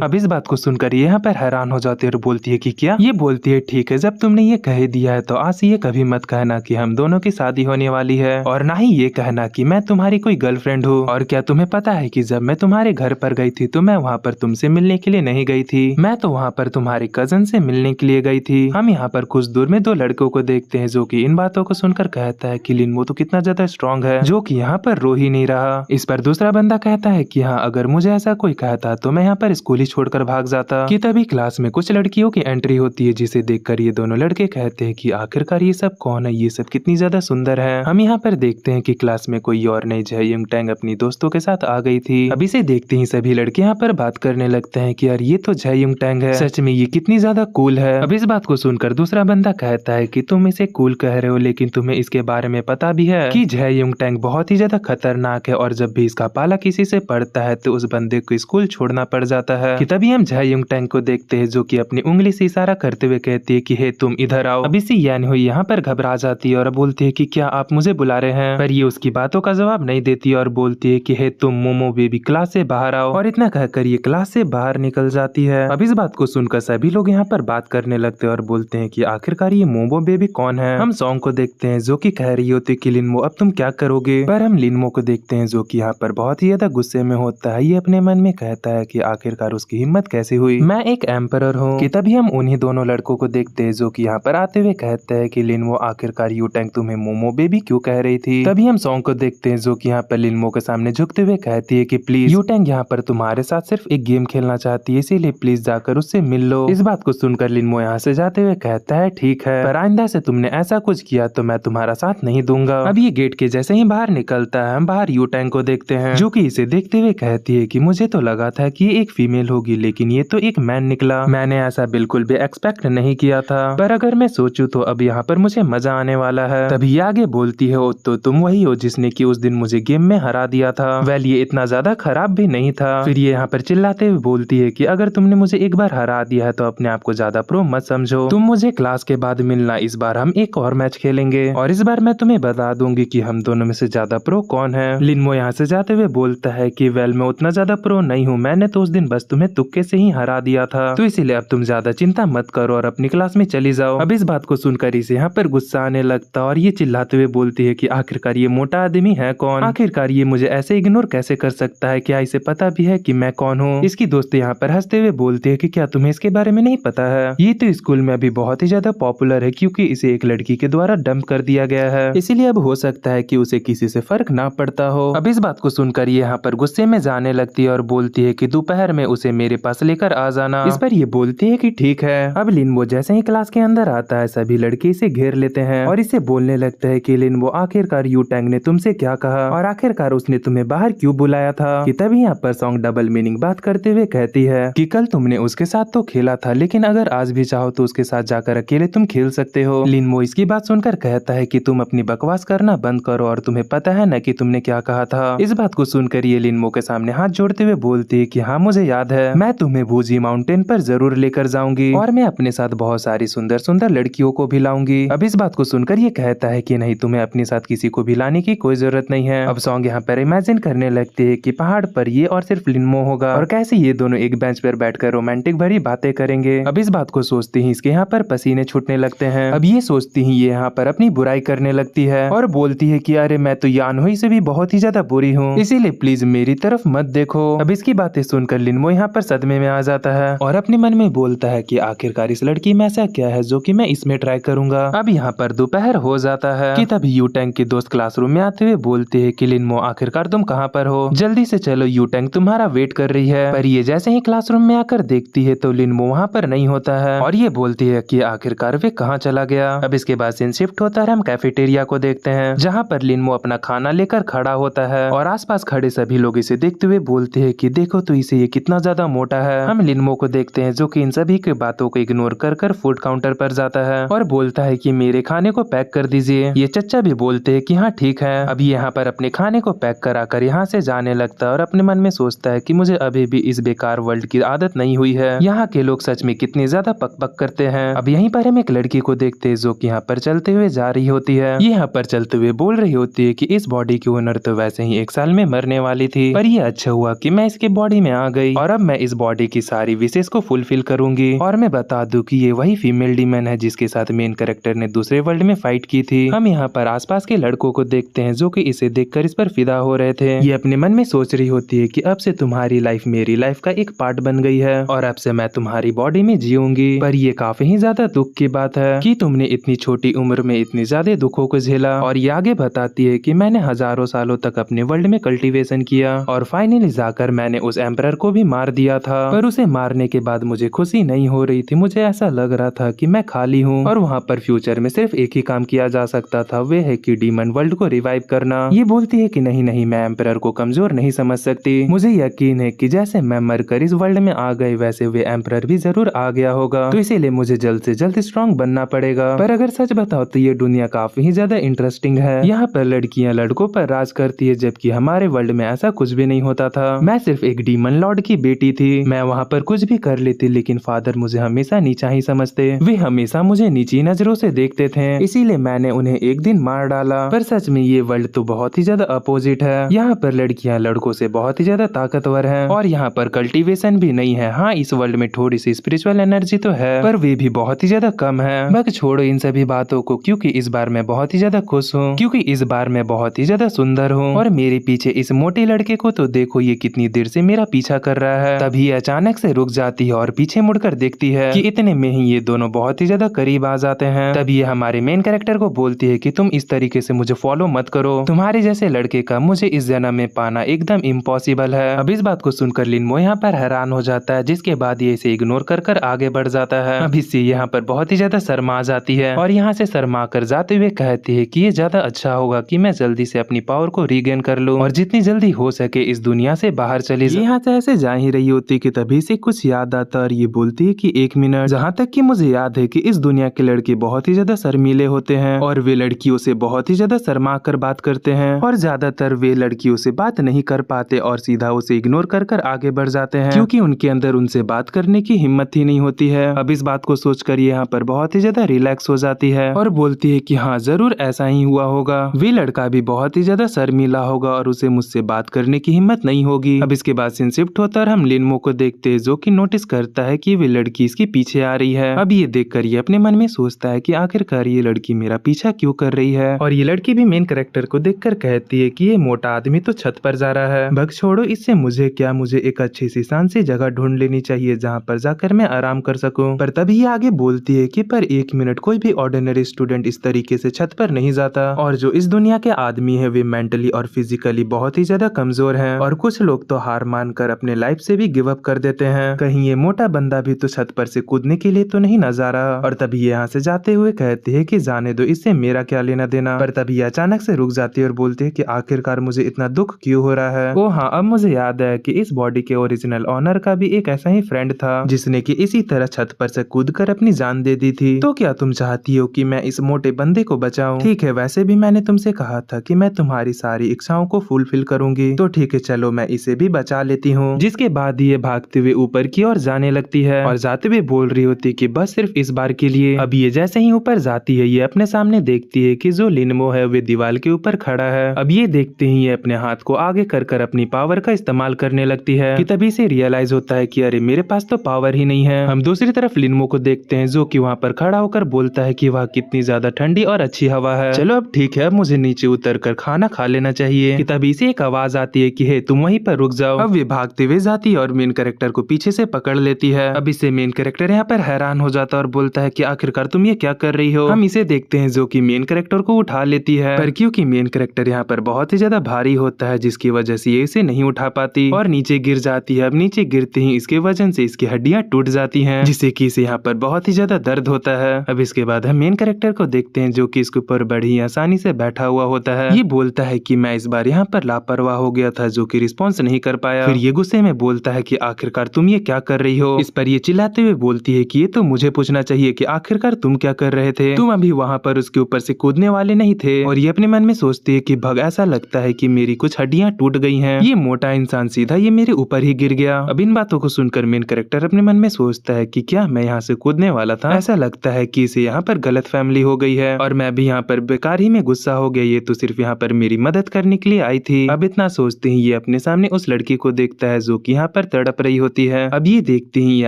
अब इस बात को सुनकर ये यहाँ पर हैरान हो जाती है और बोलती है कि क्या? ये बोलती है ठीक है, जब तुमने ये कह दिया है तो आज ये कभी मत कहना कि हम दोनों की शादी होने वाली है, और ना ही ये कहना कि मैं तुम्हारी कोई गर्लफ्रेंड हूँ। और क्या तुम्हें पता है कि जब मैं तुम्हारे घर पर गई थी तो मैं वहाँ पर तुमसे मिलने के लिए नहीं गई थी, मैं तो वहाँ पर तुम्हारे कजन से मिलने के लिए गई थी। हम यहाँ पर कुछ दूर में दो लड़कों को देखते हैं जो कि इन बातों को सुनकर कहता है कि लिनमो तो कितना ज्यादा स्ट्रॉन्ग है, जो कि यहाँ पर रो ही नहीं रहा। इस पर दूसरा बंदा कहता है कि हाँ, अगर मुझे ऐसा कोई कहता तो मैं यहाँ पर स्कूल ही छोड़कर भाग जाता। कि तभी क्लास में कुछ लड़कियों की एंट्री होती है, जिसे देखकर ये दोनों लड़के कहते हैं कि आखिरकार ये सब कौन है, ये सब कितनी ज्यादा सुंदर है। हम यहाँ पर देखते हैं कि क्लास में कोई और नहीं, जय युंग टैंग अपनी दोस्तों के साथ आ गई थी। अब इसे देखते ही सभी लड़के यहाँ पर बात करने लगते हैं कि यार ये तो जय युंग टैंग है, सच में ये कितनी ज्यादा कूल है। अब इस बात को सुनकर दूसरा बंदा कहता है कि तुम इसे कूल कह रहे हो, लेकिन तुम्हें इसके बारे में पता भी है कि जय युंग टैंग बहुत ही ज्यादा खतरनाक है, और जब भी इसका पाला किसी से पड़ता है तो उस बंदे को स्कूल छोड़ना पड़ जाता है। कि तभी हम जय युंग टैंग को देखते हैं जो कि अपनी उंगली से इशारा करते हुए कहती है कि हे तुम इधर आओ। अब इसी यान हुई यहाँ पर घबरा जाती है और बोलती है कि क्या आप मुझे बुला रहे हैं, पर ये उसकी बातों का जवाब नहीं देती और बोलती है कि हे तुम मोमो बेबी क्लास से बाहर आओ, और इतना कहकर ये क्लास से बाहर निकल जाती है। अब इस बात को सुनकर सभी लोग यहाँ पर बात करने लगते हैं और बोलते हैं कि आखिरकार ये मोमो बेबी कौन है। हम सॉन्ग को देखते हैं जो कि कह रही होती कि लिनमो अब तुम क्या करोगे, पर हम लिनमो को देखते हैं जो कि यहाँ पर बहुत ही ज्यादा गुस्से में होता है। ये अपने मन में कहता है कि आखिरकार उसकी हिम्मत कैसे हुई, मैं एक एम्परर हूँ। कि तभी हम उन्हीं दोनों लड़कों को देखते हैं जो कि यहाँ पर आते हुए कहते हैं कि लिनमो आखिरकार यू टैंग तुम्हें मोमो बेबी क्यों कह रही थी। तभी हम सॉन्ग को देखते हैं जो कि यहाँ पर लिनमो के सामने झुकते हुए कहती है कि प्लीज यू टैंग यहाँ पर तुम्हारे साथ सिर्फ एक गेम खेलना चाहती है, इसीलिए प्लीज जाकर उससे मिल लो। इस बात को सुनकर लिनमो यहाँ से जाते हुए कहता है ठीक है, पर आइंदा से तुमने ऐसा कुछ किया तो मैं तुम्हारा साथ नहीं दूंगा। अब ये गेट के जैसे ही बाहर निकलता है, हम बाहर यू टैंग को देखते हैं जो कि इसे देखते हुए कहती है कि मुझे तो लगा था कि ये एक फीमेल होगी, लेकिन ये तो एक मैन निकला, मैंने ऐसा बिल्कुल भी एक्सपेक्ट नहीं किया था, पर अगर मैं सोचूं तो अब यहाँ पर मुझे मजा आने वाला है। तभी ये आगे बोलती है तो तुम वही हो जिसने कि उस दिन मुझे गेम में हरा दिया था, वेल ये इतना ज्यादा खराब भी नहीं था। फिर ये यहाँ पर चिल्लाते हुए बोलती है कि अगर तुमने मुझे एक बार हरा दिया है तो अपने आप को ज्यादा प्रो मत समझो, तुम मुझे क्लास के बाद मिलना, इस बार हम एक और मैच खेलेंगे और इस बार मैं तुम्हें बता दूंगी कि हम दोनों में से ज्यादा प्रो कौन है। लिनमो यहाँ से जाते हुए बोलता है कि वेल मैं उतना ज्यादा प्रो नहीं हूँ, मैंने तो उस दिन बस तुम्हें तुक्के से ही हरा दिया था, तो इसीलिए अब तुम ज्यादा चिंता मत करो और अपनी क्लास में चली जाओ। अब इस बात को सुनकर इसे यहाँ पर गुस्सा आने लगता और ये चिल्लाते हुए बोलती है कि आखिरकार ये मोटा आदमी है कौन, आखिरकार ये मुझे ऐसे इग्नोर कैसे कर सकता है, क्या इसे पता भी है कि मैं कौन हूँ। इसकी दोस्त यहाँ पर हंसते हुए बोलती है कि क्या तुम्हें इसके बारे में नहीं पता है, ये तो स्कूल में अभी बहुत ही ज्यादा पॉपुलर है क्योंकि इसे एक लड़की के द्वारा डंप कर दिया गया है, इसीलिए अब हो सकता है कि उसे किसी से फर्क ना पड़ता हो। अब इस बात को सुनकर ये यहाँ पर गुस्से में जाने लगती है और बोलती है कि दोपहर में उसे मेरे पास लेकर आ जाना। इस पर ये बोलती है कि ठीक है। अब लिनमो जैसे ही क्लास के अंदर आता है सभी लड़के इसे घेर लेते हैं और इसे बोलने लगते हैं कि लिनमो आखिरकार यू टैंग ने तुमसे क्या कहा और आखिरकार उसने तुम्हें बाहर क्यों बुलाया था। कि तभी यहाँ पर सॉन्ग डबल मीनिंग बात करते हुए कहती है कि कल तुमने उसके साथ तो खेला था, लेकिन अगर आज भी चाहो तो उसके साथ जाकर अकेले तुम खेल सकते हो। लिनमो इसकी बात सुनकर कहता है कि तुम अपनी बकवास करना बंद करो और तुम्हें पता है न कि तुमने क्या कहा था। इस बात को सुनकर ये लिनमो के सामने हाथ जोड़ते हुए बोलती है कि हाँ मुझे याद है, मैं तुम्हें वूजी माउंटेन पर जरूर लेकर जाऊंगी और मैं अपने साथ बहुत सारी सुंदर सुंदर लड़कियों को भी लाऊंगी। अब इस बात को सुनकर ये कहता है कि नहीं, तुम्हें अपने साथ किसी को भी लाने की कोई जरूरत नहीं है। अब सॉन्ग यहाँ पर इमेजिन करने लगते है कि पहाड़ पर ये और सिर्फ लिनमो होगा और कैसे ये दोनों एक बेंच पर बैठकर रोमांटिक भरी बातें करेंगे। अब इस बात को सोचते ही इसके यहाँ पर पसीने छूटने लगते हैं। अब ये सोचती ही ये यहाँ पर अपनी बुराई करने लगती है और बोलती है कि अरे मैं तो यानहुई से भी बहुत ही ज्यादा बुरी हूँ, इसीलिए प्लीज मेरी तरफ मत देखो। अब इसकी बातें सुनकर लिनमो यहाँ पर सदमे में आ जाता है और अपने मन में बोलता है कि आखिरकार इस लड़की में ऐसा क्या है जो कि मैं इसमें ट्राई करूंगा। अब यहाँ पर दोपहर हो जाता है कि तभी यू टैंग की दोस्त क्लासरूम में आते हुए बोलते है कि लिनमो आखिरकार तुम कहाँ पर हो, जल्दी से चलो, यू टैंग तुम्हारा वेट कर रही है। पर ये जैसे ही क्लासरूम में आकर देखती है तो लिनमो वहाँ पर नहीं होता है और ये बोलती है कि आखिरकार वे कहाँ चला गया। अब इसके बाद सीन शिफ्ट होता है, हम कैफेटेरिया को देखते हैं जहाँ पर लिनमो अपना खाना लेकर खड़ा होता है और आसपास खड़े सभी लोग इसे देखते हुए बोलते हैं कि देखो तो इसे ये कितना ज्यादा मोटा है। हम लिनमो को देखते हैं जो कि इन सभी की बातों को इग्नोर कर फूड काउंटर काउंटर पर जाता है और बोलता है कि मेरे खाने को पैक कर दीजिए। ये चच्चा भी बोलते हैं कि हाँ ठीक है। अभी यहाँ पर अपने खाने को पैक कराकर यहाँ से जाने लगता है और अपने मन में सोचता है कि मुझे अभी भी इस बेकार वर्ल्ड की आदत नहीं हुई है। यहाँ के लोग सच में कितने ज्यादा पक पक करते हैं। अब यहीं पर हम एक लड़की को देखते हैं जो कि यहाँ पर चलते हुए जा रही होती है। ये यहाँ पर चलते हुए बोल रही होती है कि इस बॉडी की ओनर तो वैसे ही 1 साल में मरने वाली थी, पर ये अच्छा हुआ कि मैं इसके बॉडी में आ गई और अब मैं इस बॉडी की सारी विशेष को फुलफिल करूंगी। और मैं बता दूं कि ये वही फीमेल डीमन है जिसके साथ मेन कैरेक्टर ने दूसरे वर्ल्ड में फाइट की थी। हम यहाँ पर आसपास के लड़कों को देखते हैं जो कि इसे देखकर इस पर फिदा हो रहे थे। ये अपने मन में सोच रही होती है कि अब से तुम्हारी लाइफ मेरी लाइफ का एक पार्ट बन गई है और अब से मैं तुम्हारी बॉडी में जीऊंगी। पर ये काफी ही ज्यादा दुख की बात है कि तुमने इतनी छोटी उम्र में इतनी ज्यादा दुखों को झेला। और ये आगे बताती है कि मैंने हजारों सालों तक अपने वर्ल्ड में कल्टीवेशन किया और फाइनली जाकर मैंने उस एम्परर को भी मार दिया था, पर उसे मारने के बाद मुझे खुशी नहीं हो रही थी। मुझे ऐसा लग रहा था कि मैं खाली हूँ और वहाँ पर फ्यूचर में सिर्फ एक ही काम किया जा सकता था, वे है कि डीमन वर्ल्ड को रिवाइव करना। ये बोलती है कि नहीं नहीं, मैं एम्परर को कमजोर नहीं समझ सकती। मुझे यकीन है कि जैसे मैं मरकर इस वर्ल्ड में आ गई वैसे वे एम्परर भी जरूर आ गया होगा, तो इसीलिए मुझे जल्द से जल्द स्ट्रॉन्ग बनना पड़ेगा। पर अगर सच बताओ तो ये दुनिया काफी ही ज्यादा इंटरेस्टिंग है। यहाँ पर लड़कियाँ लड़कों पर राज करती है, जबकि हमारे वर्ल्ड में ऐसा कुछ भी नहीं होता था। मैं सिर्फ एक डीमन लॉर्ड की बेटी थी, मैं वहाँ पर कुछ भी कर लेती, लेकिन फादर मुझे हमेशा नीचा ही समझते। वे हमेशा मुझे नीची नजरों से देखते थे, इसीलिए मैंने उन्हें एक दिन मार डाला। पर सच में ये वर्ल्ड तो बहुत ही ज्यादा अपोजिट है। यहाँ पर लड़कियाँ लड़कों से बहुत ही ज्यादा ताकतवर हैं और यहाँ पर कल्टीवेशन भी नहीं है। हाँ, इस वर्ल्ड में थोड़ी सी स्पिरिचुअल एनर्जी तो है, पर वे भी बहुत ही ज्यादा कम है। बस छोड़ो इन सभी बातों को, क्योंकि इस बार मैं बहुत ही ज्यादा खुश हूँ, क्योंकि इस बार मैं बहुत ही ज्यादा सुंदर हूँ। और मेरे पीछे इस मोटे लड़के को तो देखो, ये कितनी देर से मेरा पीछा कर रहा है। तभी अचानक से रुक जाती है और पीछे मुड़कर देखती है कि इतने में ही ये दोनों बहुत ही ज्यादा करीब आ जाते हैं। तभी ये हमारे मेन कैरेक्टर को बोलती है कि तुम इस तरीके से मुझे फॉलो मत करो, तुम्हारे जैसे लड़के का मुझे इस जन्म में पाना एकदम इम्पॉसिबल है। अब इस बात को सुनकर लिनमो यहाँ पर हैरान हो जाता है, जिसके बाद ये इसे इग्नोर कर कर आगे बढ़ जाता है। अब इससे यहाँ पर बहुत ही ज्यादा शर्मा जाती है और यहाँ से शर्मा कर जाते हुए कहती है कि ये ज्यादा अच्छा होगा कि मैं जल्दी से अपनी पावर को रीगेन कर लूं और जितनी जल्दी हो सके इस दुनिया से बाहर चली जाए। यहाँ से ऐसे जा ही रही होती कि तभी से कुछ याद आता और ये बोलती है कि 1 मिनट, जहाँ तक कि मुझे याद है कि इस दुनिया के लड़के बहुत ही ज्यादा शर्मीले होते हैं और वे लड़कियों से बहुत ही ज्यादा शर्मा कर बात करते हैं और ज्यादातर वे लड़कियों से बात नहीं कर पाते और सीधा उसे इग्नोर कर कर आगे बढ़ जाते हैं, क्योंकि उनके अंदर उनसे बात करने की हिम्मत ही नहीं होती है। अब इस बात को सोचकर यहाँ पर बहुत ही ज्यादा रिलैक्स हो जाती है और बोलती है कि हाँ जरूर ऐसा ही हुआ होगा, वे लड़का भी बहुत ही ज्यादा शर्मीला होगा और उसे मुझसे बात करने की हिम्मत नहीं होगी। अब इसके बाद सीन शिफ्ट होता है, हम लिनमो को देखते हैं जो कि नोटिस करता है कि वे लड़की इसके पीछे आ रही है। अब ये देखकर ये अपने मन में सोचता है कि आखिरकार ये लड़की मेरा पीछा क्यों कर रही है। और ये लड़की भी मेन कैरेक्टर को देखकर कहती है कि ये मोटा आदमी तो छत पर जा रहा है, बग छोड़ो इससे मुझे क्या, मुझे एक अच्छी सी शांत सी जगह ढूंढ लेनी चाहिए जहाँ पर जाकर मैं आराम कर सकूं। पर तभी ये आगे बोलती है कि पर 1 मिनट, कोई भी ऑर्डिनरी स्टूडेंट इस तरीके से छत पर नहीं जाता और जो इस दुनिया के आदमी है वे मेंटली और फिजिकली बहुत ही ज्यादा कमजोर हैं और कुछ लोग तो हार मानकर अपने लाइफ से भी गिव अप कर देते हैं। कहीं ये मोटा बंदा भी तो छत पर से कूदने के लिए तो नहीं ना जा रहा। और तभी ये यहाँ से जाते हुए कहते हैं कि जाने दो, इससे मेरा क्या लेना देना। पर तभी अचानक से रुक जाती है और बोलते हैं कि आखिरकार मुझे इतना दुख क्यों हो रहा है। ओ हाँ, अब मुझे याद है कि इस बॉडी के ओरिजिनल ऑनर का भी एक ऐसा ही फ्रेंड था जिसने कि इसी तरह छत पर से कूदकर अपनी जान दे दी थी। तो क्या तुम चाहती हो कि मैं इस मोटे बंदे को बचाऊं? ठीक है, वैसे भी मैंने तुमसे कहा था कि मैं तुम्हारी सारी इच्छाओं को फुलफिल करूंगी, तो ठीक है चलो मैं इसे भी बचा लेती हूँ। जिसके बाद ये भागते हुए ऊपर की ओर जाने लगती है और जाते हुए बोल रही होती कि बस सिर्फ इस बार के लिए। अब ये जैसे ही ऊपर जाती है ये अपने सामने देखती है कि जो लिनमो है वे दीवार के ऊपर खड़ा है। अब ये देखते ही ये अपने हाथ को आगे कर कर अपनी पावर का इस्तेमाल करने लगती है कि तभी से रियलाइज होता है कि अरे मेरे पास तो पावर ही नहीं है। हम दूसरी तरफ लिनमो को देखते हैं जो कि वहाँ पर खड़ा होकर बोलता है कि वह कितनी ज्यादा ठंडी और अच्छी हवा है। चलो अब ठीक है, अब मुझे नीचे उतर कर खाना खा लेना चाहिए। कि तभी से एक आवाज आती है कि हे तुम वहीं पर रुक जाओ। अब वे भागते हुए जाती है और मेन कैरेक्टर को पीछे से पकड़ लेती है। अब इससे मेन कैरेक्टर यहाँ पर हैरान हो जाता है और बोलता है कि आखिरकार तुम ये क्या कर रही हो। हम इसे देखते हैं जो कि मेन कैरेक्टर को उठा लेती है, पर क्योंकि मेन कैरेक्टर यहाँ पर बहुत ही ज्यादा भारी होता है जिसकी वजह से ये इसे नहीं उठा पाती और नीचे गिर जाती है। अब नीचे गिरते ही इसके वजन से इसकी हड्डियां टूट जाती हैं, जिससे कि इसे यहाँ पर बहुत ही ज्यादा दर्द होता है। अब इसके बाद हम मेन कैरेक्टर को देखते हैं जो कि इसके ऊपर बड़ी आसानी से बैठा हुआ होता है। ये बोलता है कि मैं इस बार यहाँ पर लापरवाह हो गया था जो कि रिस्पॉन्स नहीं कर पाया। फिर ये गुस्से में बोलता है कि आखिरकार तुम ये क्या कर रही हो। इस पर ये चिल्लाते हुए बोलती है कि ये तो मुझे पूछना पूछना चाहिए कि आखिरकार तुम क्या कर रहे थे, तुम अभी वहाँ पर उसके ऊपर से कूदने वाले नहीं थे। और ये अपने मन में सोचती है कि भग ऐसा लगता है कि मेरी कुछ हड्डियां टूट गई हैं, ये मोटा इंसान सीधा ये मेरे ऊपर ही गिर गया। अब इन बातों को सुनकर मेन कैरेक्टर अपने मन में सोचता है कि क्या मैं यहाँ से कूदने वाला था, ऐसा लगता है कि इसे यहाँ पर गलत फैमिली हो गई है और मैं भी यहाँ पर बेकार ही में गुस्सा हो गया, ये तो सिर्फ यहाँ पर मेरी मदद करने के लिए आई थी। अब इतना सोचते ही ये अपने सामने उस लड़की को देखता है जो कि यहाँ पर तड़प रही होती है। अब ये देखते ही ये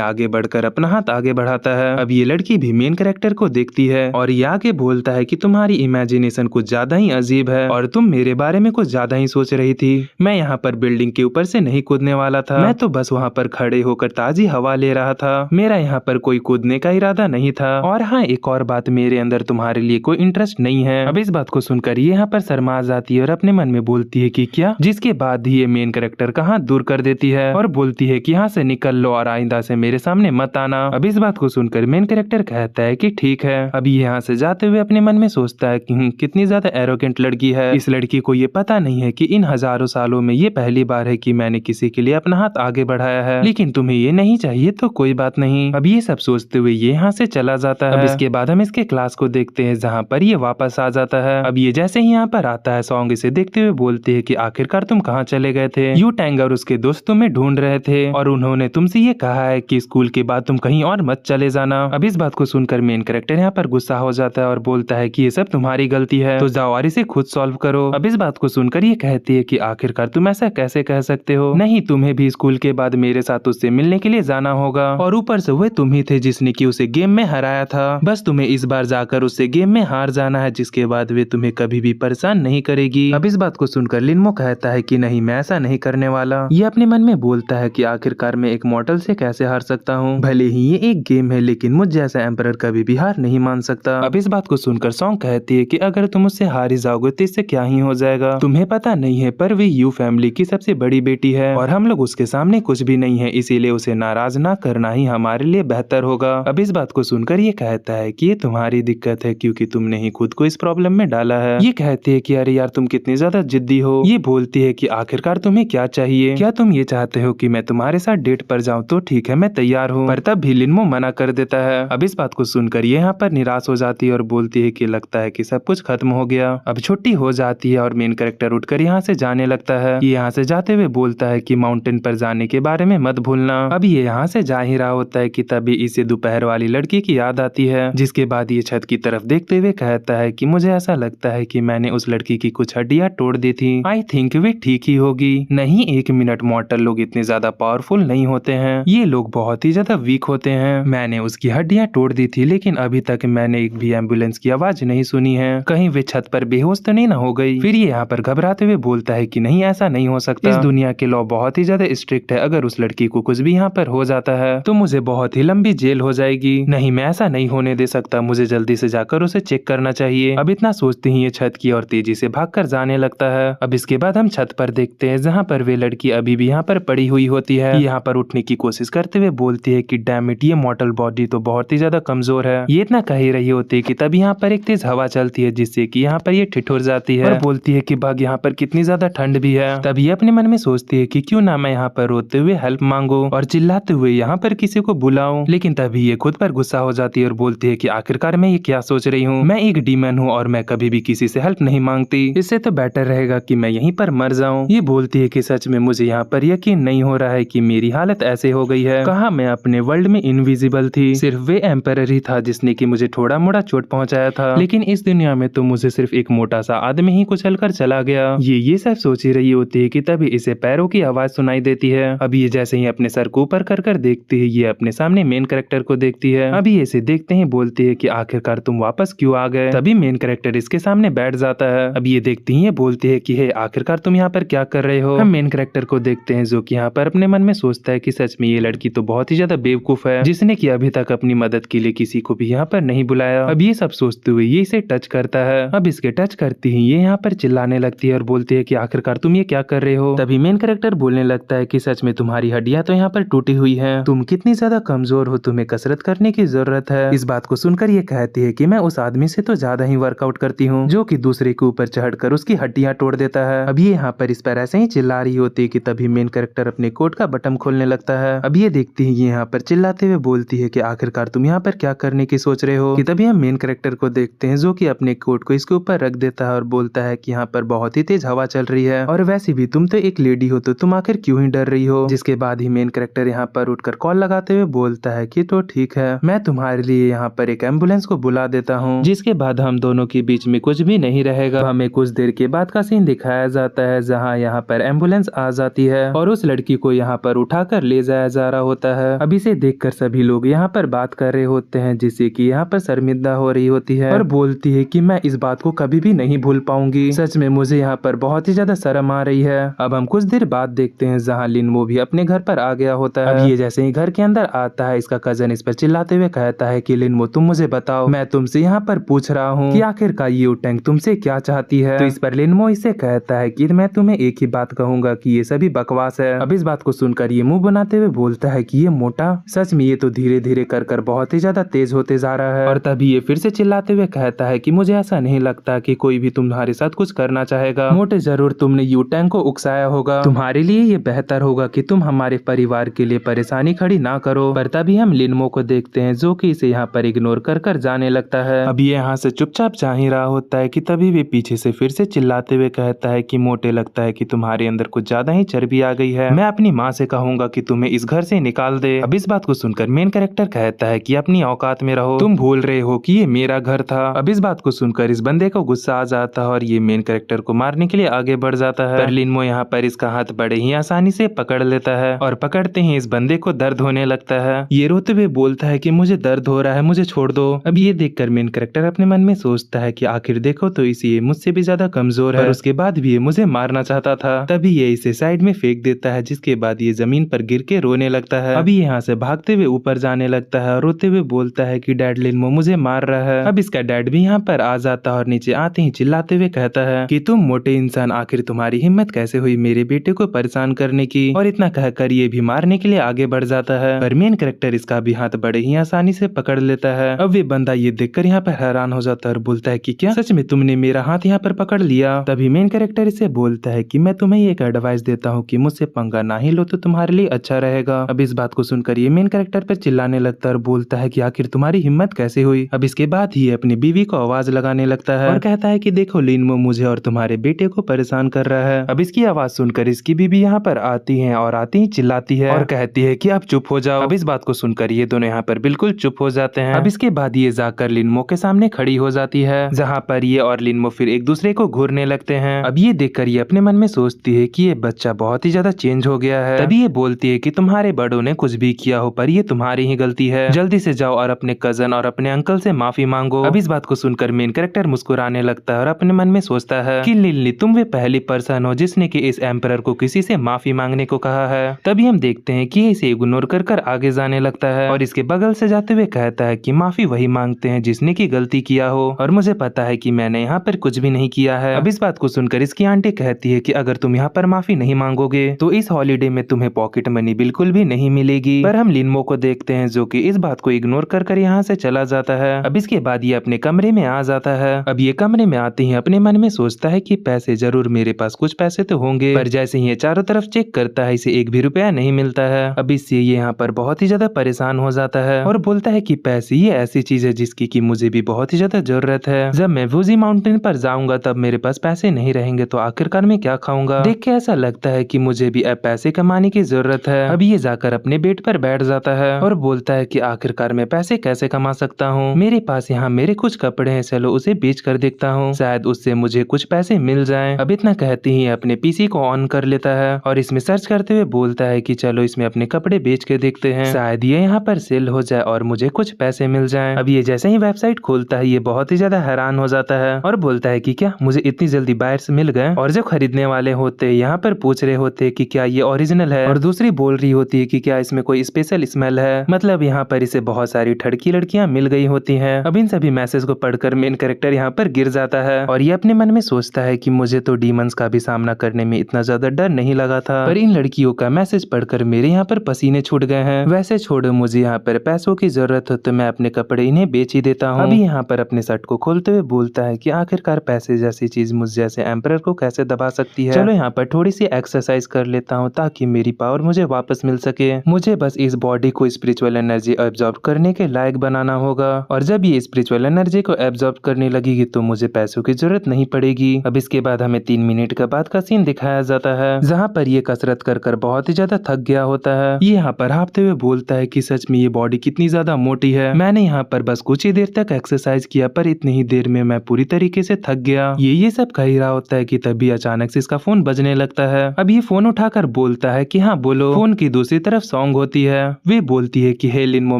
आगे बढ़कर अपना हाथ आगे बढ़ाता है। अब ये लड़की भी मेन कैरेक्टर को देखती है और ये आगे बोलता है कि तुम्हारी इमेजिनेशन कुछ ज्यादा ही अजीब है और तुम मेरे बारे में कुछ ज्यादा ही सोच रही थी। मैं यहाँ पर बिल्डिंग के ऊपर से नहीं कूदने वाला था, मैं तो बस वहाँ पर खड़े होकर ताजी हवा ले रहा था, मेरा यहाँ पर कोई कूदने का इरादा नहीं था। और हाँ, एक और बात, मेरे अंदर तुम्हारे लिए कोई इंटरेस्ट नहीं है। अब इस बात को सुनकर ये यहाँ पर शर्मा जाती है और अपने मन में बोलती है कि क्या, जिसके बाद ही ये मेन कैरेक्टर का हाथ दूर कर देती है और बोलती है कि यहाँ से निकल लो और आइंदा से मेरे सामने मत आना। अब इस बात को सुनकर मेन कैरेक्टर कहता है कि ठीक है। अब ये यहाँ से जाते हुए अपने मन में सोचता है कि कितनी ज्यादा एरोगेंट लड़की है, इस लड़की को ये पता नहीं है कि इन हजारों सालों में ये पहली बार है कि मैंने किसी के लिए अपना हाथ आगे बढ़ाया है, लेकिन तुम्हें ये नहीं चाहिए तो कोई बात नहीं। अब ये सब सोचते हुए ये यहाँ से चला जाता है। अब इसके बाद हम इसके क्लास को देखते हैं जहाँ पर ये वापस आ जाता है। अब ये जैसे ही यहाँ पर आता है, सॉन्ग इसे देखते हुए बोलते है कि आखिरकार तुम कहाँ चले गए थे, यू टैंग और उसके दोस्त तुम्हें ढूंढ रहे थे और उन्होंने तुमसे ये कहा है कि स्कूल के बाद तुम कहीं और मत चले जाना। अब इस बात को सुनकर मेन कैरेक्टर यहाँ पर गुस्सा हो जाता है और बोलता है कि ये सब तुम्हारी गलती है, तो जाओ और इसे खुद सॉल्व करो। अब इस बात को सुनकर ये कहती है कि आखिरकार तुम ऐसा कैसे कह सकते हो, नहीं तुम्हें भी स्कूल के बाद मेरे साथ उससे मिलने के लिए जाना होगा और ऊपर से वह तुम ही थे जिसने कि उसे गेम में हराया था, बस तुम्हें इस बार जाकर उससे गेम में हार जाना है, जिसके बाद वे तुम्हें कभी भी परेशान नहीं करेगी। अब इस बात को सुनकर लिनमो कहता है कि नहीं, मैं ऐसा नहीं करने वाला। ये अपने मन में बोलता है कि आखिरकार मैं एक मॉडल से कैसे हार सकता हूँ, भले ही ये एक गेम है लेकिन मुझ जैसा एम्परर कभी भी हार नहीं मान सकता। अब इस बात को सुनकर सॉन्ग कहती है कि अगर तुम उससे हार ही जाओगे तो इससे क्या ही हो जाएगा, तुम्हें पता नहीं है पर वे यू फैमिली की सबसे बड़ी बेटी है और हम लोग उसके सामने कुछ भी नहीं है, इसीलिए उसे नाराज ना करना ही हमारे लिए बेहतर होगा। अब इस बात को सुनकर ये कहता है कि ये तुम्हारी दिक्कत है क्योंकि तुमने ही खुद को इस प्रॉब्लम में डाला है। ये कहती है कि अरे यार तुम कितनी ज्यादा जिद्दी हो। ये बोलती है कि आखिरकार तुम्हें क्या चाहिए, क्या तुम ये चाहते हो कि मैं तुम्हारे साथ डेट पर जाऊं, तो ठीक है मैं तैयार हूँ, पर तब भी लिनमो मना कर देता है। अब इस बात को सुनकर ये यहाँ पर निराश हो जाती है और बोलती है कि लगता है कि सब कुछ खत्म हो गया। अब छुट्टी हो जाती है और मेन कैरेक्टर उठकर यहाँ से जाने लगता है। ये यहाँ से जाते हुए बोलता है कि माउंटेन पर जाने के बारे में मत भूलना। अब ये यहाँ से जा ही रहा होता है कि तभी इसे दोपहर वाली लड़की की याद आती है, जिसके बाद ये छत की तरफ देखते हुए कहता है कि मुझे ऐसा लगता है कि मैंने उस लड़की की कुछ हड्डियां तोड़ दी थी, आई थिंक वे ठीक ही होगी। नहीं, एक मिनट, मॉर्टल लोग इतने ज्यादा पावरफुल नहीं होते हैं, ये लोग बहुत ही ज्यादा वीक होते हैं। मैंने उसकी हड्डियां तोड़ दी थी लेकिन अभी तक मैंने एक भी एम्बुलेंस की आवाज नहीं सुनी है, कहीं वे छत पर बेहोश तो नहीं ना हो गई। फिर ये यहाँ पर घबराते हुए बोलता है कि नहीं, ऐसा नहीं हो सकता, इस दुनिया के लॉ बहुत ही ज्यादा स्ट्रिक्ट है, अगर उस लड़की को कुछ भी यहाँ पर हो जाता है तो मुझे बहुत ही लंबी जेल हो जाएगी। नहीं, मैं ऐसा नहीं होने दे सकता, मुझे जल्दी से जाकर उसे चेक करना चाहिए। अब इतना सोचते ही ये छत की और तेजी से भागकर जाने लगता है। अब इसके बाद हम छत पर देखते हैं जहाँ पर वे लड़की अभी भी यहाँ पर पड़ी हुई होती है। यहाँ पर उठने की कोशिश करते हुए बोलती है कि डैम इट, ये मॉर्टल बॉडी तो बहुत ही ज्यादा कमजोर है। ये इतना कह ही रही होती है कि तभी यहाँ पर एक तेज हवा चलती है जिससे कि यहाँ पर ये ठिठुर जाती है और बोलती है कि भाग, यहाँ पर कितनी ज्यादा ठंड भी है। तभी अपने मन में सोचती है कि क्यों ना मैं यहाँ पर रोते हुए हेल्प मांगू और चिल्लाते हुए यहाँ पर किसी को बुलाऊं, लेकिन तभी ये खुद पर गुस्सा हो जाती है और बोलती है कि आखिरकार मैं ये क्या सोच रही हूँ, मैं एक डीमन हूँ और मैं कभी भी किसी से हेल्प नहीं मांगती, इससे तो बेटर रहेगा कि मैं यहीं पर मर जाऊं। ये बोलती है कि सच में मुझे यहाँ पर यकीन नहीं हो रहा है कि मेरी हालत ऐसे हो गई है, कहा मैं अपने वर्ल्ड में इनविजिबल थी, सिर्फ वे एम्परर ही था जिसने कि मुझे थोड़ा मोड़ा चोट पहुंचाया था, लेकिन इस दुनिया में तो मुझे सिर्फ एक मोटा सा आदमी ही कुचल कर चला गया। ये सब सोच ही रही होती है कि तभी इसे पैरों की आवाज सुनाई देती है। अब ये जैसे ही अपने सर को ऊपर कर देखती है, ये अपने सामने मेन कैरेक्टर को देखती है। अभी इसे देखते ही बोलती है कि आखिरकार तुम वापस क्यों आ गए। तभी मेन कैरेक्टर इसके सामने बैठ जाता है। अब ये देखती ही ये बोलती है कि हे, आखिरकार तुम यहाँ पर क्या कर रहे हो। हम मेन कैरेक्टर को देखते हैं जो कि यहाँ पर अपने मन में सोचता है कि सच में ये लड़की तो बहुत ही ज्यादा बेवकूफ है, जिसने कि अभी तक अपनी मदद के लिए किसी को भी यहाँ पर नहीं बुलाया। अब ये सब सोचते हुए ये इसे टच करता है। अब इसके टच करती ही ये यहाँ पर चिल्लाने लगती है और बोलती है कि आखिरकार तुम ये क्या कर रहे हो। तभी मेन कैरेक्टर बोलने लगता है कि सच में तुम्हारी हड्डियां तो यहाँ पर टूटी हुई हैं, तुम कितनी ज्यादा कमजोर हो, तुम्हें कसरत करने की जरूरत है। इस बात को सुनकर ये कहती है कि मैं उस आदमी से तो ज्यादा ही वर्कआउट करती हूँ जो कि दूसरे के ऊपर चढ़कर उसकी हड्डियां तोड़ देता है। अब ये यहाँ पर इस पर ऐसे ही चिल्ला रही होती है कि तभी मेन कैरेक्टर अपने कोट का बटन खोलने लगता है। अब ये देखती है ये यहाँ पर चिल्लाते हुए बोलती है कि आखिरकार आखिरकार तुम यहाँ पर क्या करने की सोच रहे हो। कि तभी हम मेन कैरेक्टर को देखते हैं जो कि अपने कोट को इसके ऊपर रख देता है और बोलता है कि यहाँ पर बहुत ही तेज हवा चल रही है और वैसे भी तुम तो एक लेडी हो तो तुम आखिर क्यों ही डर रही हो। जिसके बाद ही मेन कैरेक्टर यहाँ पर उठकर कॉल लगाते हुए बोलता है कि तो ठीक है, मैं तुम्हारे लिए यहाँ पर एक एम्बुलेंस को बुला देता हूँ। जिसके बाद हम दोनों के बीच में कुछ भी नहीं रहेगा। हमें कुछ देर के बाद का सीन दिखाया जाता है जहाँ यहाँ पर एम्बुलेंस आ जाती है और उस लड़की को यहाँ पर उठाकर ले जाया जा रहा होता है। अब इसे देखकर सभी लोग यहाँ पर बात कर रहे होते हैं जिससे कि यहाँ पर शर्मिंदा हो रही होती है और बोलती है कि मैं इस बात को कभी भी नहीं भूल पाऊंगी। सच में मुझे यहाँ पर बहुत ही ज्यादा शर्म आ रही है। अब हम कुछ देर बाद देखते हैं जहाँ लिनमो भी अपने घर पर आ गया होता है। अब ये जैसे ही घर के अंदर आता है इसका कजन इस पर चिल्लाते हुए कहता है कि लिनमो तुम मुझे बताओ, मैं तुमसे यहाँ पर पूछ रहा हूँ कि आखिरकार ये टैंक तुमसे क्या चाहती है। तो इस पर लिनमो इसे कहता है कि मैं तुम्हें एक ही बात कहूंगा कि ये सभी बकवास है। अब इस बात को सुनकर ये मुंह बनाते हुए बोलता है कि ये मोटा सच में ये तो धीरे धीरे कर कर बहुत ही ज्यादा तेज होते जा रहा है। और तभी ये फिर से चिल्लाते हुए कहता है कि मुझे ऐसा नहीं लगता कि कोई भी तुम्हारे साथ कुछ करना चाहेगा। मोटे जरूर तुमने यू टैंक को उकसाया होगा। तुम्हारे लिए ये बेहतर होगा कि तुम हमारे परिवार के लिए परेशानी खड़ी ना करो। पर तभी हम लिनमो को देखते हैं जो कि इसे यहाँ पर इग्नोर कर कर जाने लगता है। अब ये यहाँ से चुपचाप जा ही रहा होता है कि तभी वे पीछे से फिर से चिल्लाते हुए कहता है कि मोटे लगता है कि तुम्हारे अंदर कुछ ज्यादा ही चर्बी आ गई है। मैं अपनी माँ से कहूंगा कि तुम्हें इस घर से निकाल दे। अब इस बात को सुनकर मेन कैरेक्टर कहता है कि अपनी औकात में रहो, तुम भूल रहे हो कि ये मेरा घर था। अब इस बात को सुनकर इस बंदे को गुस्सा आ जाता है और ये मेन कैरेक्टर को मारने के लिए आगे बढ़ जाता है। पर लिनमो यहाँ पर इसका हाथ बड़े ही आसानी से पकड़ लेता है और पकड़ते ही इस बंदे को दर्द होने लगता है। ये रोते हुए बोलता है कि मुझे दर्द हो रहा है, मुझे छोड़ दो। अब ये देखकर मेन कैरेक्टर अपने मन में सोचता है कि आखिर देखो तो इसे मुझसे भी ज्यादा कमजोर है और उसके बाद भी ये मुझे मारना चाहता था। तभी ये इसे साइड में फेंक देता है जिसके बाद ये जमीन पर गिर के रोने लगता है। अभी यहाँ से भागते हुए ऊपर जाने लगता है और रोते हुए बोलता है कि डैड लिनमो मुझे मार रहा है। अब इसका डैड भी यहाँ पर आ जाता है और नीचे आते ही चिल्लाते हुए कहता है कि तुम मोटे इंसान, आखिर तुम्हारी हिम्मत कैसे हुई मेरे बेटे को परेशान करने की। और इतना कहकर ये भी मारने के लिए आगे बढ़ जाता है पर मेन कैरेक्टर इसका भी हाथ बड़े ही आसानी से पकड़ लेता है। अब वे बंदा ये देखकर यहाँ पर हैरान हो जाता है और बोलता है कि क्या सच में तुमने मेरा हाथ यहाँ पर पकड़ लिया। तभी मेन कैरेक्टर इसे बोलता है कि मैं तुम्हें एक एडवाइस देता हूँ कि मुझसे पंगा ना ही लो तो तुम्हारे लिए अच्छा रहेगा। अब इस बात को सुनकर ये मेन कैरेक्टर पर चिल्लाने लगता है और बोलता है कि आखिर तुम्हारी हिम्मत कैसे हुई। अब इसके बाद ही अपनी बीवी को आवाज लगाने लगता है और कहता है कि देखो लिनमो मुझे और तुम्हारे बेटे को परेशान कर रहा है। अब इसकी आवाज सुनकर इसकी बीवी यहाँ पर आती है और आती ही चिल्लाती है और कहती है कि अब चुप हो जाओ। अब इस बात को सुनकर ये दोनों यहाँ पर बिल्कुल चुप हो जाते हैं। अब इसके बाद ये जाकर लिनमो के सामने खड़ी हो जाती है जहाँ पर ये और लिनमो फिर एक दूसरे को घूरने लगते हैं। अब ये देखकर ये अपने मन में सोचती है कि ये बच्चा बहुत ही ज्यादा चेंज हो गया है। तभी ये बोलती है कि तुम्हारे बड़ों ने कुछ भी किया हो पर ये तुम्हारी ही गलती है, जल्दी से जाओ और अपने कजन और अपने अंकल से माफी मांगो। अब इस बात को सुनकर मेन कैरेक्टर मुस्कुराने लगता है और अपने मन में सोचता है कि लिली तुम वे पहली पर्सन हो जिसने कि इस एम्परर को किसी से माफी मांगने को कहा है। तभी हम देखते हैं कि इसे इग्नोर कर कर आगे जाने लगता है और इसके बगल से जाते हुए कहता है कि माफी वही मांगते हैं जिसने की गलती किया हो और मुझे पता है कि मैंने यहाँ पर कुछ भी नहीं किया है। अब इस बात को सुनकर इसकी आंटी कहती है कि अगर तुम यहाँ पर माफी नहीं मांगोगे तो इस हॉलीडे में तुम्हें पॉकेट मनी बिल्कुल भी नहीं मिलेगी। पर हम लिनमो को देखते हैं जो कि इस बात को इग्नोर कर कर यहाँ से चला जाता है। अब इसके बाद ये अपने कमरे में आ जाता है। अब ये कमरे में आते ही अपने मन में सोचता है कि पैसे जरूर मेरे पास कुछ पैसे तो होंगे, पर जैसे ही ये चारों तरफ चेक करता है इसे एक भी रुपया नहीं मिलता है। अब इससे ये यहाँ पर बहुत ही ज्यादा परेशान हो जाता है और बोलता है कि पैसे ये ऐसी चीज है जिसकी कि मुझे भी बहुत ही ज्यादा जरूरत है। जब मैं फूजी माउंटेन पर जाऊंगा तब मेरे पास पैसे नहीं रहेंगे तो आखिरकार मैं क्या खाऊंगा। देख के ऐसा लगता है कि मुझे भी अब पैसे कमाने की जरूरत है। अब ये जाकर अपने बेड पर बैठ जाता है और बोलता है कि आखिरकार मैं पैसे कैसे कमा सकता हूँ। मेरे पास यहाँ मेरे कुछ कपड़े हैं, चलो उसे बेच कर देखता हूँ, शायद उससे मुझे कुछ पैसे मिल जाएं। अब इतना कहते ही अपने पीसी को ऑन कर लेता है और इसमें सर्च करते हुए बोलता है कि चलो इसमें अपने कपड़े बेच के देखते हैं, शायद ये यहाँ पर सेल हो जाए और मुझे कुछ पैसे मिल जाएं। अब ये जैसे ही वेबसाइट खोलता है ये बहुत ही ज्यादा हैरान हो जाता है और बोलता है कि क्या मुझे इतनी जल्दी बायर्स मिल गए। और जो खरीदने वाले होते यहाँ पर पूछ रहे होते कि क्या ये ओरिजिनल है और दूसरी बोल रही होती है कि क्या इसमें कोई स्पेशल स्मेल है, मतलब यहाँ पर इसे बहुत सारी ठड़की लड़कियां मिल गई होती हैं। अब इन सभी मैसेज को पढ़कर मेन कैरेक्टर यहाँ पर गिर जाता है और ये अपने मन में सोचता है कि मुझे तो डीमंस का भी सामना करने में इतना ज्यादा डर नहीं लगा था, पर इन लड़कियों का मैसेज पढ़कर मेरे यहाँ पर पसीने छूट गए हैं। वैसे छोड़ो, मुझे यहाँ पर पैसों की जरूरत हो तो मैं अपने कपड़े इन्हें बेच ही देता हूँ। अभी यहाँ पर अपने शर्ट को खोलते हुए बोलता है कि आखिरकार पैसे जैसी चीज मुझ जैसे एम्परर को कैसे दबा सकती है। चलो यहाँ पर थोड़ी सी एक्सरसाइज कर लेता हूँ ताकि मेरी पावर मुझे वापस मिल सके। मुझे बस इस बॉडी को स्पिरिचुअल एनर्जी एब्जॉर्ब करने के लायक बनाना होगा, और जब ये स्पिरिचुअल एनर्जी को एब्जॉर्ब करने लगेगी तो मुझे पैसों की जरूरत नहीं पड़ेगी। अब इसके बाद हमें 3 मिनट के बाद का सीन दिखाया जाता है, जहाँ पर ये कसरत कर कर बहुत ही ज्यादा थक गया होता है। ये यहाँ पर हाँफते हुए बोलता है कि सच में ये बॉडी कितनी ज्यादा मोटी है, मैंने यहाँ पर बस कुछ ही देर तक एक्सरसाइज किया पर इतनी ही देर में मैं पूरी तरीके से थक गया। ये सब कह ही रहा होता है कि तभी अचानक से इसका फोन बजने लगता है। अब ये फोन उठाकर बोलता है कि हाँ बोलो। फोन की दूसरी तरफ सॉन्ग होती है। वे बोलती है कि हे लिनमो,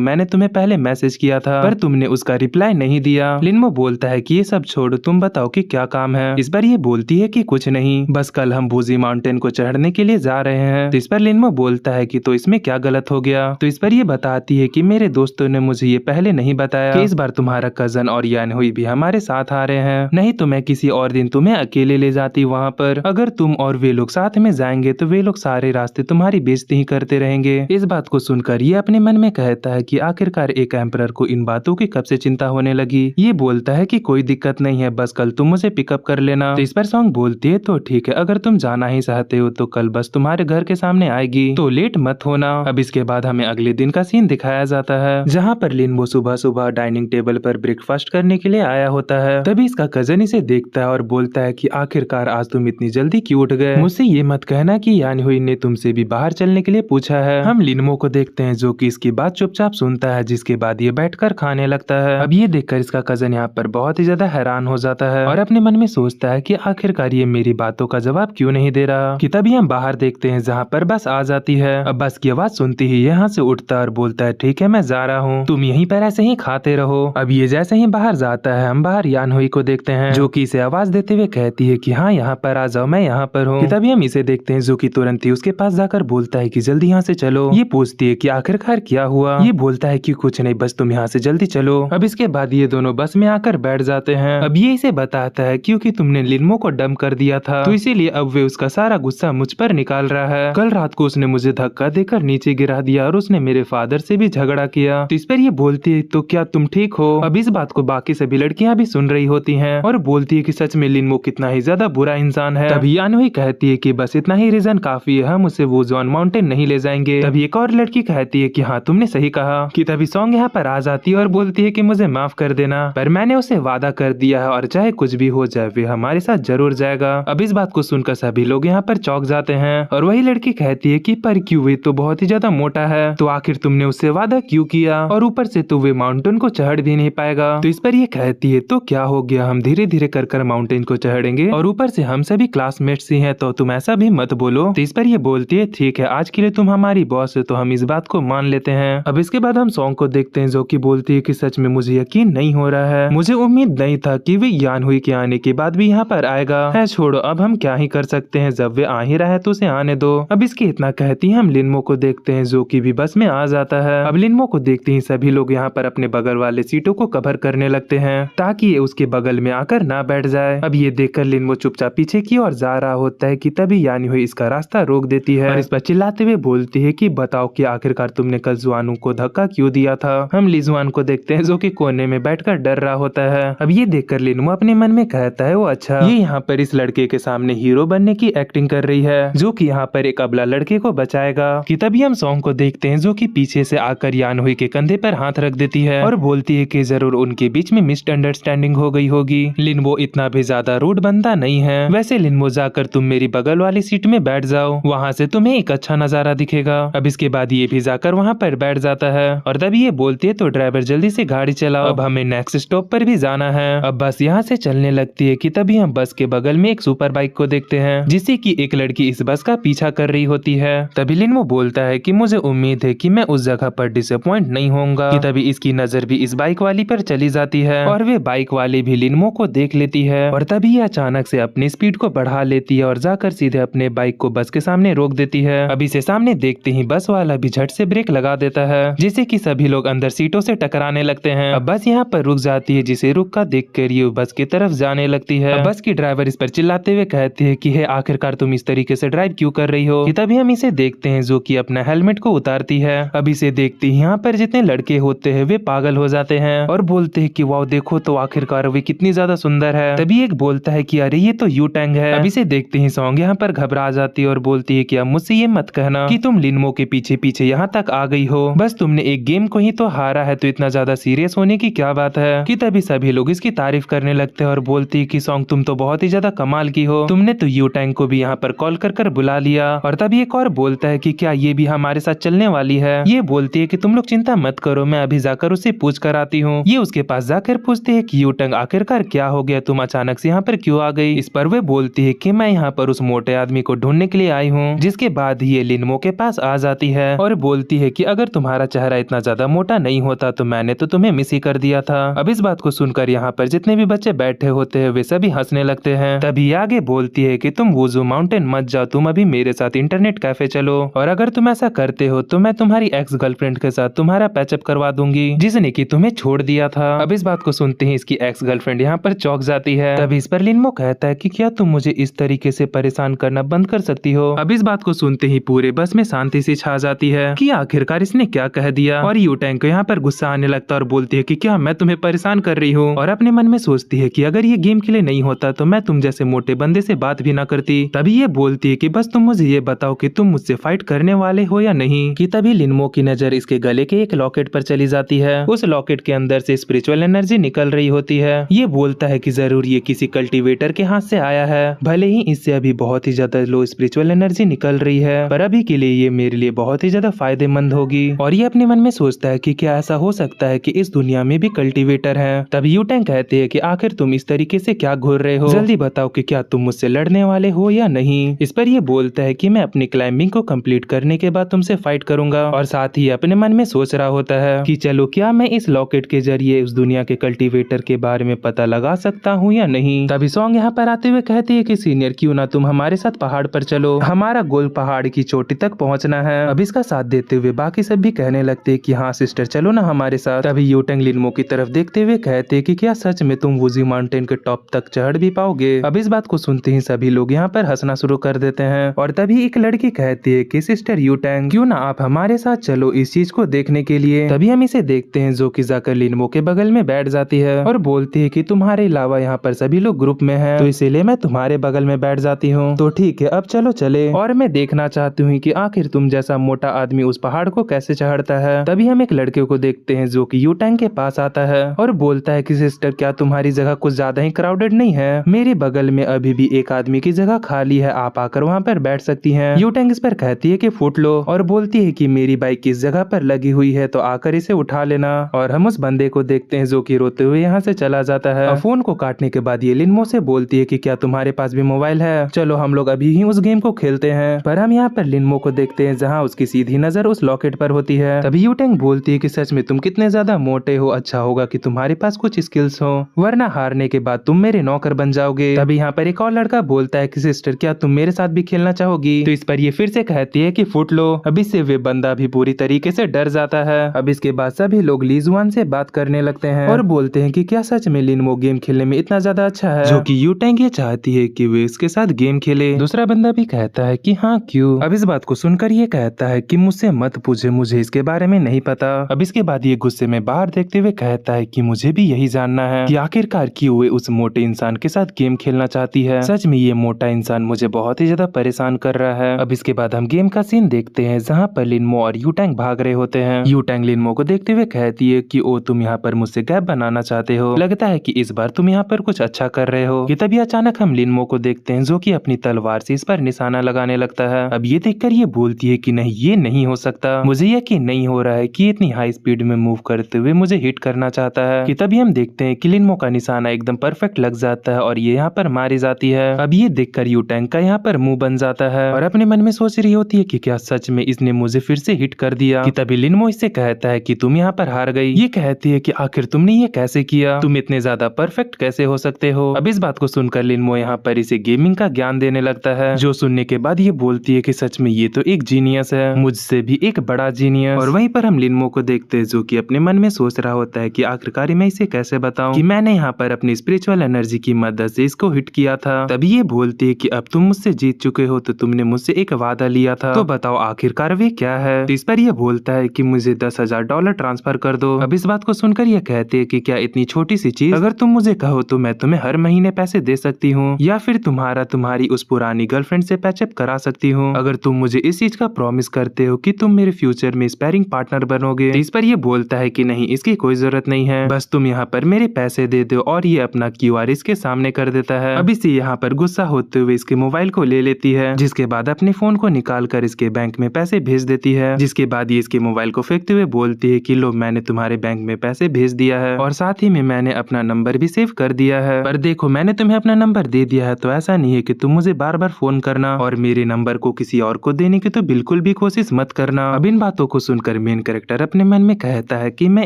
मैंने तुम्हें पहले मैसेज किया था पर तुमने उसका रिप्लाई नहीं दिया। लिनमो बोलता है कि ये सब छोड़ो, तुम बताओ कि क्या काम है। इस पर ये बोलती है कि कुछ नहीं, बस कल हम बूजी माउंटेन को चढ़ने के लिए जा रहे हैं। तो इस पर लिनमो बोलता है कि तो इसमें क्या गलत हो गया। तो इस पर ये बताती है कि मेरे दोस्तों ने मुझे ये पहले नहीं बताया कि इस बार तुम्हारा कजन और यान हुई भी हमारे साथ आ रहे हैं, नहीं तो मैं किसी और दिन तुम्हें अकेले ले जाती वहाँ पर। अगर तुम और वे लोग साथ में जाएंगे तो वे लोग सारे रास्ते तुम्हारी बेइज्जती ही करते रहेंगे। इस बात को सुनकर ये अपने मन में कहता है कि आखिरकार एक एम्परर को इन बातों की कब से चिंता होने लगी। ये बोलता है कि कोई दिक्कत नहीं है, बस कल तुम मुझे पिकअप कर लेना। तो इस पर सॉन्ग बोलती है तो ठीक है, अगर तुम जाना ही चाहते हो तो कल बस तुम्हारे घर के सामने आएगी, तो लेट मत होना। अब इसके बाद हमें अगले दिन का सीन दिखाया जाता है, जहाँ पर लिनमो सुबह सुबह डाइनिंग टेबल पर ब्रेकफास्ट करने के लिए आया होता है। तभी इसका कजन इसे देखता है और बोलता है कि आखिरकार आज तुम इतनी जल्दी क्यों उठ गए। मुझसे ये मत कहना कि यान हुई ने तुमसे भी बाहर चलने के लिए पूछा है। हम लिनमो को देखते हैं जो कि इसकी बात चुपचाप सुनता है, जिसके बाद ये बैठकर खाने लगता है। अब ये देखकर इसका कजन यहाँ पर बहुत ही ज्यादा हैरान हो जाता है और अपने मन में सोचता है कि आखिरकार ये मेरी बातों का जवाब क्यों नहीं दे रहा। कि तभी हम बाहर देखते हैं जहाँ पर बस आ जाती है। अब बस की आवाज सुनती ही यहाँ से उठता है और बोलता है ठीक है मैं जा रहा हूँ, तुम यहीं पर ऐसे ही खाते रहो। अब ये जैसे ही बाहर जाता है हम बाहर यान हुई को देखते हैं, जो कि इसे आवाज देते हुए कहती है कि हाँ यहाँ पर आ जाओ, मैं यहाँ पर हूँ। तभी हम इसे देखते हैं जो कि तुरंत ही उसके पास जाकर बोलता है कि जल्दी यहाँ से चलो। ये पूछती है कि आखिरकार क्या हुआ। ये बोलता है कि कुछ नहीं, बस तुम यहाँ से जल्दी चलो। अब इसके बाद ये दोनों बस में आकर बैठ जाते हैं। अब ये इसे बताता है क्योंकि तुमने लिनमो को डंप कर दिया था तो इसीलिए अब वे उसका सारा गुस्सा मुझ पर निकाल रहा है। कल रात को उसने मुझे धक्का देकर नीचे गिरा दिया और उसने मेरे फादर से भी झगड़ा किया। तो इस पर ये बोलती है तो क्या तुम ठीक हो। अब इस बात को बाकी सभी लड़कियां भी सुन रही होती हैं और बोलती है कि सच में लिनमो कितना ही ज्यादा बुरा इंसान है। तभी यानहुई कहती है कि बस इतना ही रीजन काफी है, हम उसे वो जॉन माउंटेन नहीं ले जाएंगे। तभी एक और लड़की कहती है कि हाँ तुमने सही कहा। कि तभी सॉन्ग यहाँ पर आ जाती है और बोलती है कि मुझे माफ कर देना, पर मैंने उसे वादा कर दिया है और चाहे कुछ भी हो जाए वे हमारे साथ जरूर जाएगा। अब इस बात को सुनकर सभी लोग यहाँ पर चौंक जाते हैं और वही लड़की कहती है कि पर क्यों, वे तो बहुत ही ज्यादा मोटा है, तो आखिर तुमने उससे वादा क्यों किया, और ऊपर से तो वे माउंटेन को चढ़ भी नहीं पाएगा। तो इस पर ये कहती है तो क्या हो गया, हम धीरे धीरे कर माउंटेन को चढ़ेंगे और ऊपर से हम सभी क्लासमेट्स ही हैं, तो तुम ऐसा भी मत बोलो। तो इस पर ये बोलती है ठीक है, आज के लिए तुम हमारी बॉस है तो हम इस बात को मान लेते हैं। अब इसके बाद हम सॉन्ग को देखते हैं जो कि बोलती है कि सच में मुझे यकीन नहीं हो रहा है, मुझे उम्मीद नहीं था कि वे यानहुई के आने के बाद भी यहाँ पर आएगा। है छोड़ो, अब हम क्या ही कर सकते हैं, जब वे आ ही रहा है तो उसे आने दो। अब इसके इतना कहती है हम लिनमो को देखते हैं जो कि भी बस में आ जाता है। अब लिनमो को देखते ही सभी लोग यहाँ पर अपने बगल वाले सीटों को कवर करने लगते हैं ताकि ये उसके बगल में आकर ना बैठ जाए। अब ये देखकर लिनमो चुपचाप पीछे की ओर जा रहा होता है कि तभी यानहुई इसका रास्ता रोक देती है और इस पर चिल्लाते हुए बोलती है कि बताओ कि आखिरकार तुमने कल जुआनू को धक्का क्यों दिया था। हम लिजुआन को देखते हैं जो कि कोने में बैठकर डर रहा होता है। अब ये देखकर लिनमो अपने मन में कहता है वो अच्छा, ये यहाँ पर इस लड़के के सामने हीरो बनने की एक्टिंग कर रही है जो कि यहाँ पर एक अबला लड़के को बचाएगा। कि तभी हम सॉन्ग को देखते हैं जो कि पीछे से आकर यानहुई के कंधे पर हाथ रख देती है और बोलती है कि जरूर उनके बीच में मिसअंडरस्टैंडिंग हो गई होगी। लिनमो इतना भी ज्यादा रूड बंदा नहीं है, वैसे लिनमो जाकर तुम मेरी बगल वाली सीट में बैठ जाओ, वहाँ से तुम्हें एक अच्छा नजारा दिखेगा। अब इसके बाद ये भी जाकर वहाँ पर बैठ जाता है और तभी ये बोलती है तो ड्राइवर जल्दी से गाड़ी चलाओ, अब हमें नेक्स्ट स्टॉप पर भी जाना है। अब बस यहाँ से चलने लगती है कि तभी हम बस के बगल में एक सुपर बाइक को देखते हैं जिससे कि एक लड़की इस बस का पीछा कर रही होती है। तभी लिनमो बोलता है कि मुझे उम्मीद है कि मैं उस जगह पर डिसअपॉइंट नहीं होऊंगा। कि तभी इसकी नजर भी इस बाइक वाली पर चली जाती है और वे बाइक वाली भी लिनमो को देख लेती है और तभी ये अचानक से अपनी स्पीड को बढ़ा लेती है और जाकर सीधे अपने बाइक को बस के सामने रोक देती है। अब इसे सामने देखते ही बस वाला भी झट से ब्रेक लगा देता है जिससे कि सभी लोग अंदर सीटों से टकराने लगते हैं। अब बस यहाँ पर रुक जाती है जिसे रुक कर देख कर ये बस की तरफ जाने लगती है। बस की ड्राइवर इस पर चिल्लाते हुए कहती है कि हे आखिरकार तुम इस तरीके से ड्राइव क्यों कर रही हो। कि तभी हम इसे देखते हैं जो कि अपना हेलमेट को उतारती है। अब इसे देखते ही यहाँ पर जितने लड़के होते हैं वे पागल हो जाते हैं और बोलते हैं कि वाह देखो तो आखिरकार वे कितनी ज्यादा सुंदर है। तभी एक बोलता है कि अरे ये तो यू टैंग है। अब इसे देखते ही सॉन्ग यहाँ पर घबरा जाती है और बोलती है कि अब मुझसे ये मत कहना कि तुम लिनमो के पीछे पीछे यहाँ तक आ गई हो, बस तुमने एक गेम को ही तो हारा है, तो इतना ज्यादा सीरियस होने की क्या बात है। कि तभी सभी लोग इसकी तारीफ करने लगते हैं और बोलती है कि सॉन्ग तुम तो बहुत ही ज्यादा कमाल की हो, तुमने तो यू टैंग को भी यहाँ पर कॉल कर बुला लिया। और तभी एक और बोलता है कि क्या ये भी हमारे साथ चलने वाली है। ये बोलती है कि तुम लोग चिंता मत करो, मैं अभी जाकर उससे पूछ कर आती हूँ। ये उसके पास जाकर पूछते है कि यू टैंग आखिरकार क्या हो गया, तुम अचानक से यहाँ पर क्यों आ गई। इस पर वे बोलती है कि मैं यहाँ पर उस मोटे आदमी को ढूंढने के लिए आई हूँ। जिसके बाद ये लिनमो के पास आ जाती है और बोलती है कि अगर तुम्हारा चेहरा इतना ज्यादा मोटा नहीं होता तो मैंने तो तुम्हें मिस ही कर दिया था। अब इस बात को सुनकर यहाँ पर जितने भी बच्चे बैठे होते हैं वे सभी हंसने लगते हैं। तभी आगे बोलती है कि तुम वुजू माउंटेन मत जाओ, तुम अभी मेरे साथ इंटरनेट कैफे चलो, और अगर तुम ऐसा करते हो तो मैं तुम्हारी एक्स गर्लफ्रेंड के साथ तुम्हारा पैचअप करवा दूंगी जिसने की तुम्हें छोड़ दिया था। अब इस बात को सुनते ही इसकी एक्स गर्लफ्रेंड यहाँ पर चौंक जाती है। तभी इस पर लिनमो कहता है कि क्या तुम मुझे इस तरीके से परेशान करना बंद कर सकती हो। अब इस बात को सुनते ही पूरे बस में शांति सी छा जाती है कि आखिरकार इसने क्या कह दिया। और यू टैंग को यहाँ पर गुस्सा आने लगता है और बोलती है कि क्या मैं तुम्हें परेशान कर रही हूँ, और अपने मन में सोचती है कि अगर ये गेम के लिए नहीं होता तो मैं तुम जैसे मोटे बंदे से बात भी ना करती। तभी ये बोलती है कि बस तुम मुझे ये बताओ कि तुम मुझसे फाइट करने वाले हो या नहीं। कि तभी लिनमो की नजर इसके गले के एक लॉकेट पर चली जाती है। उस लॉकेट के अंदर से स्पिरिचुअल एनर्जी निकल रही होती है। ये बोलता है कि जरूर ये किसी कल्टीवेटर के हाथ से आया है, भले ही इससे अभी बहुत ही ज्यादा लो स्पिरिचुअल एनर्जी निकल रही है, पर अभी के लिए ये मेरे लिए बहुत ही ज्यादा फायदेमंद होगी। और ये अपने मन में सोचता है कि क्या ऐसा हो सकता है कि इस दुनिया में भी कल्टीवेटर है। तभी यू टैंग कहते हैं कि आखिर तुम इस तरीके से क्या घूर रहे हो, जल्दी बताओ कि क्या तुम मुझसे लड़ने वाले हो या नहीं। इस पर ये बोलता है कि मैं अपनी क्लाइंबिंग को कंप्लीट करने के बाद तुमसे फाइट करूंगा, और साथ ही अपने मन में सोच रहा होता है कि चलो क्या मैं इस लॉकेट के जरिए उस दुनिया के कल्टीवेटर के बारे में पता लगा सकता हूँ या नहीं। तभी सॉन्ग यहाँ पर आते हुए कहती है कि सीनियर क्यों ना तुम हमारे साथ पहाड़ पर चलो, हमारा गोल पहाड़ की चोटी तक पहुँचना है। अब इसका साथ देते हुए बाकी सब भी कहने लगते हैं कि हाँ सिस्टर चलो ना हमारे साथ। तभी यू टैंग लिनमो की तरफ देखते हुए कहते हैं कि क्या सच में तुम वुजी माउंटेन के टॉप तक चढ़ भी पाओगे। अब इस बात को सुनते ही सभी लोग यहाँ पर हंसना शुरू कर देते हैं। और तभी एक लड़की कहती है कि सिस्टर यू टैंग क्यों ना आप हमारे साथ चलो इस चीज को देखने के लिए। तभी हम इसे देखते हैं जो कि जाकर लिनमो के बगल में बैठ जाती है और बोलती है कि तुम्हारे अलावा यहाँ पर सभी लोग ग्रुप में हैं, तो इसीलिए मैं तुम्हारे बगल में बैठ जाती हूँ। तो ठीक है अब चलो चले, और मैं देखना चाहती हूँ कि आखिर तुम जैसा मोटा आदमी उस पहाड़ को कैसे चढ़ता है। तभी हम एक लड़के को देखते हैं जो कि यू टैंग के पास आता है और बोलता है कि सिस्टर क्या तुम्हारी जगह कुछ ज्यादा ही क्राउडेड नहीं है, मेरे बगल में अभी भी एक आदमी की जगह खाली है, आप आकर वहाँ पर बैठ सकती हैं। यू टैंग इस पर कहती है कि फुट लो, और बोलती है कि मेरी बाइक किस जगह पर लगी हुई है तो आकर इसे उठा लेना। और हम उस बंदे को देखते हैं जो कि रोते हुए यहाँ से चला जाता है। और फोन को काटने के बाद ये लिनमो से बोलती है कि क्या तुम्हारे पास भी मोबाइल है, चलो हम लोग अभी ही उस गेम को खेलते हैं। पर हम यहाँ पर लिनमो को देखते हैं जहाँ उसकी सीधी नजर उस लॉकेट पर होती है। तभी यू टैंग बोलती है कि सच में तुम कितने ज्यादा मोटे हो, अच्छा होगा कि तुम्हारे पास कुछ स्किल्स हो, वरना हारने के बाद तुम मेरे नौकर बन जाओगे। तभी यहाँ पर एक और लड़का बोलता है कि सिस्टर क्या तुम मेरे साथ भी खेलना चाहोगी। तो इस पर ये फिर से कहती है कि फुट लो। अब इससे वे बंदा भी पूरी तरीके से डर जाता है। अब इसके बाद सभी लोग लीजुआन से बात करने लगते हैं और बोलते हैं कि क्या सच में लिनमो गेम खेलने में इतना ज्यादा अच्छा है, जो कि यू टैंग ये चाहती है कि वे इसके साथ गेम खेले। दूसरा बंदा भी कहता है कि हाँ क्यों। अब इस बात को सुनकर ये कहता है कि मुझसे मत पूछे, मुझे इसके बारे में नहीं पता। अब इसके बाद ये गुस्से में बाहर देखते हुए कहता है कि मुझे भी यही जानना है कि आखिरकार क्यों वे उस मोटे इंसान के साथ गेम खेलना चाहती है। सच में ये मोटा इंसान मुझे बहुत ही ज्यादा परेशान कर रहा है। अब इसके बाद हम गेम का सीन देखते हैं जहाँ पर लिनमो और यू टैंग भाग रहे होते हैं। यू टैंग लिनमो को देखते हुए कहती है कि ओ तुम यहाँ पर मुझसे गैप बनाना चाहते हो, लगता है कि इस बार तुम यहाँ पर कुछ अच्छा कर रहे हो। ये तभी अचानक हम लिनमो को देखते हैं जो कि अपनी तलवार से इस पर निशाना लगाने लगता है। अब ये देखकर ये बोलती है कि नहीं ये नहीं हो सकता, मुझे यकीन नहीं हो रहा है कि इतनी हाई स्पीड में मूव करते हुए मुझे हिट करना चाहता है। कि तभी हम देखते हैं कि लिनमो का निशाना एकदम परफेक्ट लग जाता है और ये यहाँ पर मारी जाती है। अब ये देखकर यू टैंग का यहाँ पर मुंह बन जाता है और अपने मन में सोच रही होती है कि क्या सच में इसने मुझे फिर से हिट कर दिया। कि तभी लिनमो इससे कहता है कि तुम यहाँ पर हार गई। ये कहती है कि आखिर तुमने ये कैसे किया, तुम इतने ज्यादा परफेक्ट कैसे हो सकते हो। अब इस बात को सुनकर लिनमो यहाँ पर इसे गेमिंग का ज्ञान देने लगता है, जो सुनने के बाद ये बोलती है कि सच में ये तो एक जीनियस है, मुझसे भी एक बड़ा जीनियस। और वहीं पर हम लिनमो को देखते हैं जो कि अपने मन में सोच रहा होता है कि आखिरकार मैं इसे कैसे बताऊं कि मैंने यहाँ पर अपनी स्पिरिचुअल एनर्जी की मदद से इसको हिट किया था। तभी ये बोलती है कि अब तुम मुझसे जीत चुके हो तो तुमने मुझसे एक वादा लिया था, तो बताओ आखिरकार वे क्या है। तो इस पर यह बोलता है कि मुझे $10,000 ट्रांसफर कर दो। अब इस बात को सुनकर ये कहते हैं कि क्या इतनी छोटी सी चीज, अगर तुम मुझे कहो तो मैं तुम्हें हर महीने पैसे दे सकती हूँ, या फिर तुम्हारी उस पुरानी गर्लफ्रेंड से पैचअप करा सकती हूँ, अगर तुम मुझे इस चीज का प्रॉमिस करते हो कि तुम मेरे फ्यूचर में स्पेरी स्पारिंग पार्टनर बनोगे। इस पर ये बोलता है कि नहीं, इसकी कोई जरूरत नहीं है, बस तुम यहाँ पर मेरे पैसे दे दो, और ये अपना QR इसके सामने कर देता है। अब इसे यहाँ पर गुस्सा होते हुए इसके मोबाइल को ले लेती है, जिसके बाद अपने फोन को निकाल कर इसके बैंक में पैसे भेज देती है। जिसके बाद ये इसके मोबाइल को फेंकते हुए बोलती है कि लो, मैंने तुम्हारे बैंक में पैसे भेज दिया है, और साथ ही में मैंने अपना नंबर भी सेव कर दिया है। पर देखो, मैंने तुम्हें अपना नंबर दे दिया है, तो ऐसा नहीं है कि तुम मुझे बार बार फोन करना, और मेरे नंबर को किसी और को देने की तो बिल्कुल भी कोशिश मत करना। अब इन बातों को सुनकर मेन कैरेक्टर अपने मन में कहता है कि मैं